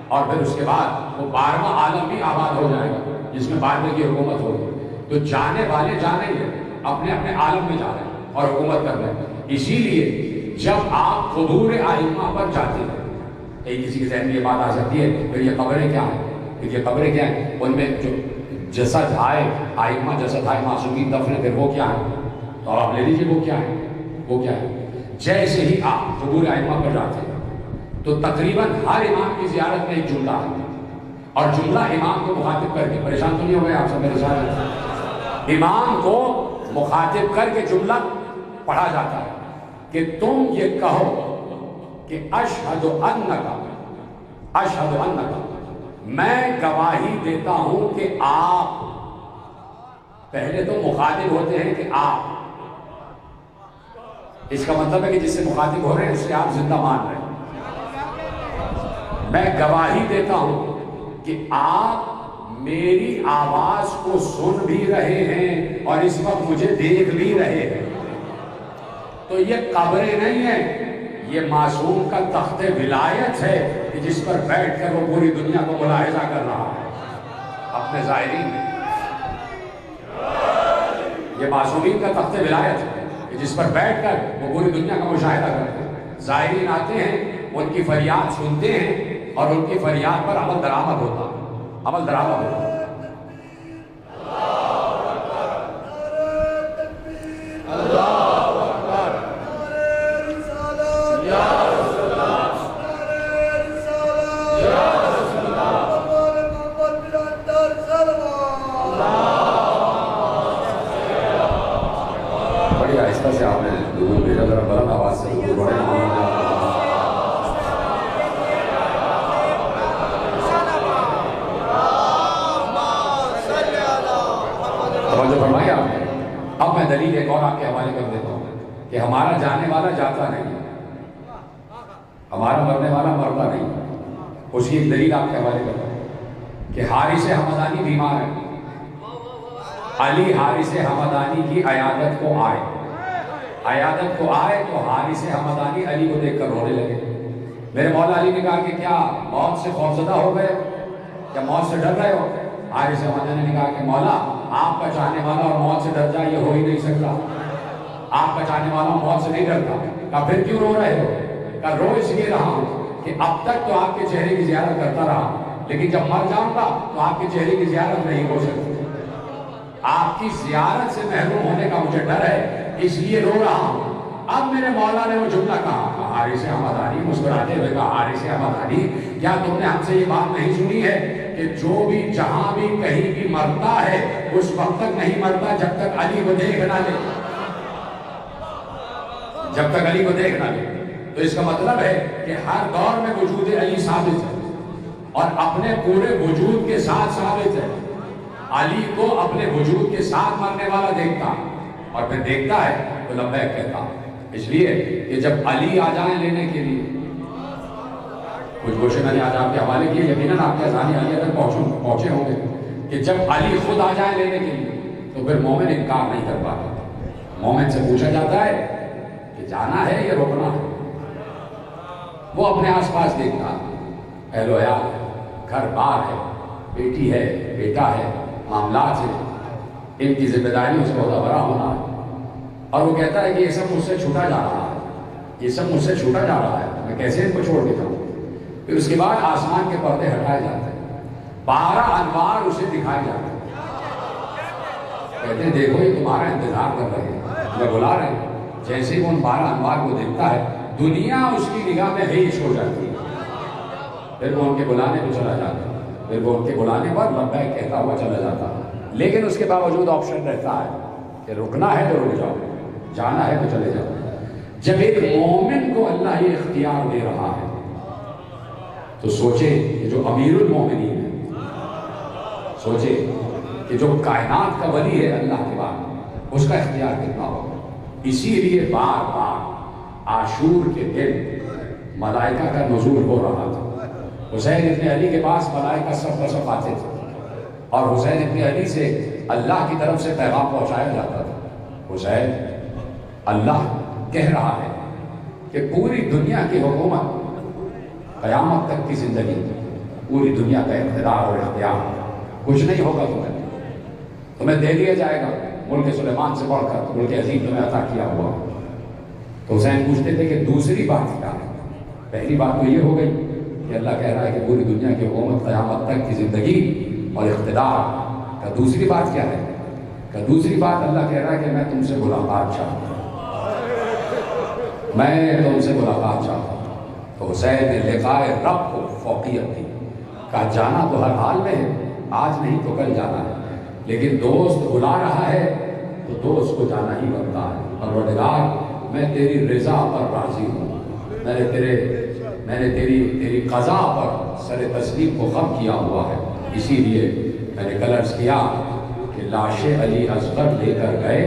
اور پھر اس کے بعد وہ 12واں عالم بھی آباد ہو جائے گا جس میں 12ویں کی حکومت ہوگی۔ تو جانے والے جانے ہی اپنے اپنے عالم میں جا رہے ہیں اور حکومت کر رہے ہیں۔ اسی لیے جب آپ قبور ائمہ پر جاتے ہیں، کسی کے ذہن میں یہ بات آ سکتی ہے پھر یہ قبریں کیا ہیں، پھر یہ قبریں کیا ہیں، ان میں جو جسد آئے ائمہ، جسد آئے معصومین دفن، پھر وہ کیا ہے؟ تو آپ لے لیجیے وہ کیا ہے، وہ کیا ہے۔ جیسے ہی آپ قبور ائمہ پر جاتے ہیں تو تقریباً ہر امام کی زیارت میں ایک جملہ ہے، اور جملہ امام کو مخاطب کر کے، پریشان تو نہیں ہو گئے آپ سب میرے ساتھ؟ امام کو مخاطب کر کے جملہ پڑھا جاتا ہے کہ تم یہ کہو کہ اشہد انک، میں گواہی دیتا ہوں کہ آپ، پہلے تو مخاطب ہوتے ہیں کہ آپ، اس کا مطلب ہے کہ جس سے مخاطب ہو رہے ہیں اس سے آپ زندہ مان رہے ہیں۔ میں گواہی دیتا ہوں کہ آپ میری آواز کو سن بھی رہے ہیں اور اس وقت مجھے دیکھ بھی رہے ہیں۔ تو یہ قبریں نہیں ہیں، یہ معصوم کا تخت ولایت ہے کہ جس پر بیٹھ کر وہ پوری دنیا کو ملاحظہ کر رہا ہے اپنے زائرین میں۔ یہ معصومین کا تخت ولایت ہے کہ جس پر بیٹھ کر وہ پوری دنیا کا مشاہدہ کرتے ہیں۔ زائرین آتے ہیں، ان کی فریاد سنتے ہیں اور ان کی فریاد پر عمل درآمد ہوتا ہے، عمل درآمد ہوتا ہے۔ بڑی آہستہ سے آپ نے درود بھیجا، ذرا بلند آواز سے درود پڑھیں۔ توجہ فرمائی آپ نے۔ اب میں دلیل ایک اور آپ کے حوالے کر دیتا ہوں کہ ہمارا جانے والا جاتا نہیں، ہمارا مرنے والا مرتا نہیں۔ اس کی ایک دلیل آپ کے حوالے کرتا ہوں کہ حارث حمدانی بیمار ہے، علی حارث حمدانی کی عیادت کو آئے تو حارث حمدانی علی کو دیکھ کر رونے لگے۔ میرے مولا علی نے کہا کہ کیا موت سے خوفزدہ ہو گئے، کیا موت سے ڈر رہے ہو؟ حارث حمدانی نے کہا کہ مولا آپ کا چاہنے والا اور موت سے ڈر جائے، یہ ہو ہی نہیں سکتا۔ آپ کا چاہنے والا موت سے نہیں ڈرتا۔ کہا پھر کیوں رو رہے ہو؟ کہا رو اس لیے رہا ہوں کہ اب تک تو آپ کے چہرے کی زیارت کرتا رہا، لیکن جب مر جاؤں گا تو آپ کے چہرے کی زیارت نہیں ہو سکتی۔ آپ کی زیارت سے محروم ہونے کا مجھے ڈر ہے، اس لیے رو رہا ہوں۔ اب میرے مولا نے وہ جملہ کہا، حارث احمد علی مسکراتے ہوئے کہا، حارث احمد علی کیا تم نے ہم سے یہ بات نہیں سنی ہے کہ جو بھی جہاں بھی کہیں بھی مرتا ہے اس وقت تک نہیں مرتا جب تک علی کو دیکھ نہ لے، جب تک علی کو دیکھ نہ لے۔ تو اس کا مطلب ہے کہ ہر دور میں وجود علی ثابت ہے اور اپنے پورے وجود کے ساتھ ثابت ہے۔ علی کو اپنے وجود کے ساتھ مرنے والا دیکھتا اور پھر دیکھتا ہے تو لبیک کہتا۔ اس لیے کہ جب علی آ جائیں لینے کے لیے، کچھ گوشے میں نے آج آپ کے حوالے کیے، یقیناً آپ کے اذان علی تک پہنچے ہوں گے کہ جب علی خود آ جائیں لینے کے لیے تو پھر مومن انکار نہیں کر پاتا۔ مومن سے پوچھا جاتا ہے کہ جانا ہے یا رکنا ہے؟ وہ اپنے آس پاس دیکھتا، اہل و عیال ہے، گھر بار ہے، بیٹی ہے، بیٹا ہے، معاملات ہیں، ان کی ذمہ داریوں سے بہت بڑا ہونا ہے، اور وہ کہتا ہے کہ یہ سب مجھ سے چھوٹا جا رہا ہے، یہ سب مجھ سے چھوٹا جا رہا ہے، میں کیسے ان کو چھوڑ کے جاؤں؟ پھر اس کے بعد آسمان کے پردے ہٹائے جاتے ہیں، 12 انوار اسے دکھائے جاتے ہیں، کہتے ہیں دیکھو یہ تمہارا انتظار کر رہے ہیں، میں بلا رہے ہیں۔ جیسے وہ ان 12 انوار کو دیکھتا ہے دنیا اس کی نگاہ میں ہیش ہو جاتی ہے، پھر وہ ان کے بلانے کو چلا جاتا ہے، پھر وہ ان کے بلانے پر لبیک کہتا ہوا چلا جاتا ہے، لیکن اس کے باوجود آپشن رہتا ہے کہ رکنا ہے تو رک جاؤ، جانا ہے تو چلے جاؤ۔ جب ایک مومن کو اللہ یہ اختیار دے رہا ہے تو سوچے کہ جو امیر المومنین ہے، سوچے کہ جو کائنات کا ولی ہے اللہ کے بعد، اس کا اختیار کتنا ہوگا۔ اسی لیے بار بار عاشور کے دن ملائکہ کا نزول ہو رہا تھا۔ حسین ابن علی کے پاس ملائکہ سب کا سب آتے تھے اور حسین ابن علی سے اللہ کی طرف سے پیغام پہنچایا جاتا تھا۔ حسین، اللہ کہہ رہا ہے کہ پوری دنیا کی حکومت، قیامت تک کی زندگی، پوری دنیا کا اقتدار اور اختیار کچھ نہیں ہوگا تمہیں دے دیا جائے گا، ملک سلیمان سے بڑھ کر ملک عظیم تمہیں عطا کیا ہوا۔ تو حسین پوچھتے تھے کہ دوسری بات کیا ہے؟ پہلی بات تو یہ ہو گئی کہ اللہ کہہ رہا ہے کہ پوری دنیا کی حکومت، قیامت تک کی زندگی اور اقتدار کا۔ دوسری بات کیا ہے؟ کہ دوسری بات اللہ کہہ رہا ہے کہ میں تم سے ملاقات چاہتا ہوں، میں تم سے ملاقات چاہتا ہوں۔ تو حسین نے لقائے رب کو فوقیت دی، کہا جانا تو ہر حال میں ہے، آج نہیں تو کل جانا ہے، لیکن دوست بلا رہا ہے تو دوست کو جانا ہی بنتا ہے۔ پروردگار، میں تیری رضا پر راضی ہوں، میں نے تیری قضا پر سر تسلیم کو خم کیا ہوا ہے، اسی لیے میں نے کل عرض کیا کہ لاش علی اصغر لے کر گئے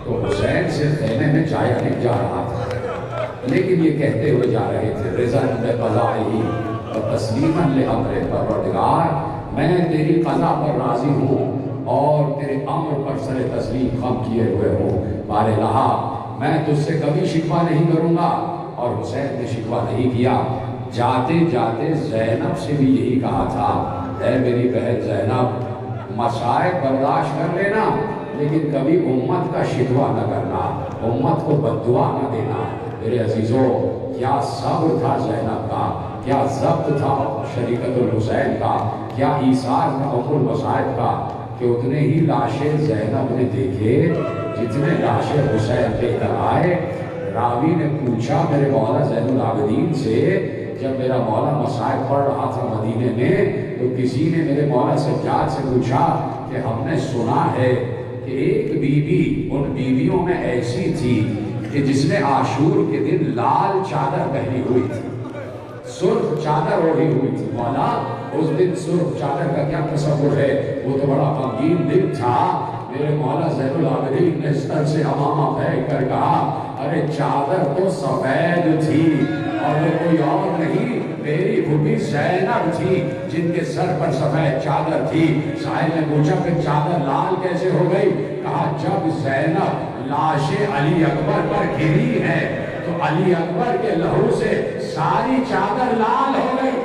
تو حسین سے خیمے میں جائے نہیں جا رہا تھا، لیکن یہ کہتے ہوئے جا رہے تھے رضاً بقضائہ و تسلیماً لامرہ، پروردگار میں تیری قضا پر راضی ہوں اور تیرے امر پر سر تسلیم خم کیے ہوئے ہوں۔ بار الہا، میں تجھ سے کبھی شکوہ نہیں کروں گا، اور حسین نے شکوہ نہیں کیا۔ جاتے جاتے زینب سے بھی یہی کہا تھا، اے میری بہن زینب، مصائب برداشت کر لینا لیکن کبھی امت کا شکوہ نہ کرنا، امت کو بددعا نہ دینا۔ میرے عزیزوں، کیا صبر تھا زینب کا، کیا ضبط تھا شریکت الحسین کا، کیا ایثار تھا ام المصائب کا، کہ اتنے ہی لاشیں زینب نے دیکھے جتنے لاشیں حسین لے کر آئے۔ راوی نے پوچھا میرے مولا زین العابدین سے، جب میرا مولا مصائب پڑھ رہا تھا مدینے میں تو کسی نے میرے مولا سجاد سے پوچھا کہ ہم نے سنا ہے کہ ایک بی بی ان بیویوں میں ایسی تھی کہ جس نے عاشور کے دن لال چادر پہنی ہوئی تھی، سرخ چادر اوڑھی ہوئی تھی۔ مولا، اس دن سرخ چادر کا کیا تصور ہے؟ وہ تو بڑا غمگین دن تھا۔ میرے مولا زین العابدین نے سر سے امامہ پھینک کر کہا، ارے چادر تو سفید تھی اور وہ کوئی اور نہیں، میری بھوبی زینب تھی جن کے سر پر سفید چادر تھی۔ سائل نے پوچھا کہ چادر لال کیسے ہو گئی؟ کہا جب زینب لاش علی اکبر پر گری ہے تو علی اکبر کے لہو سے ساری چادر لال ہو گئی۔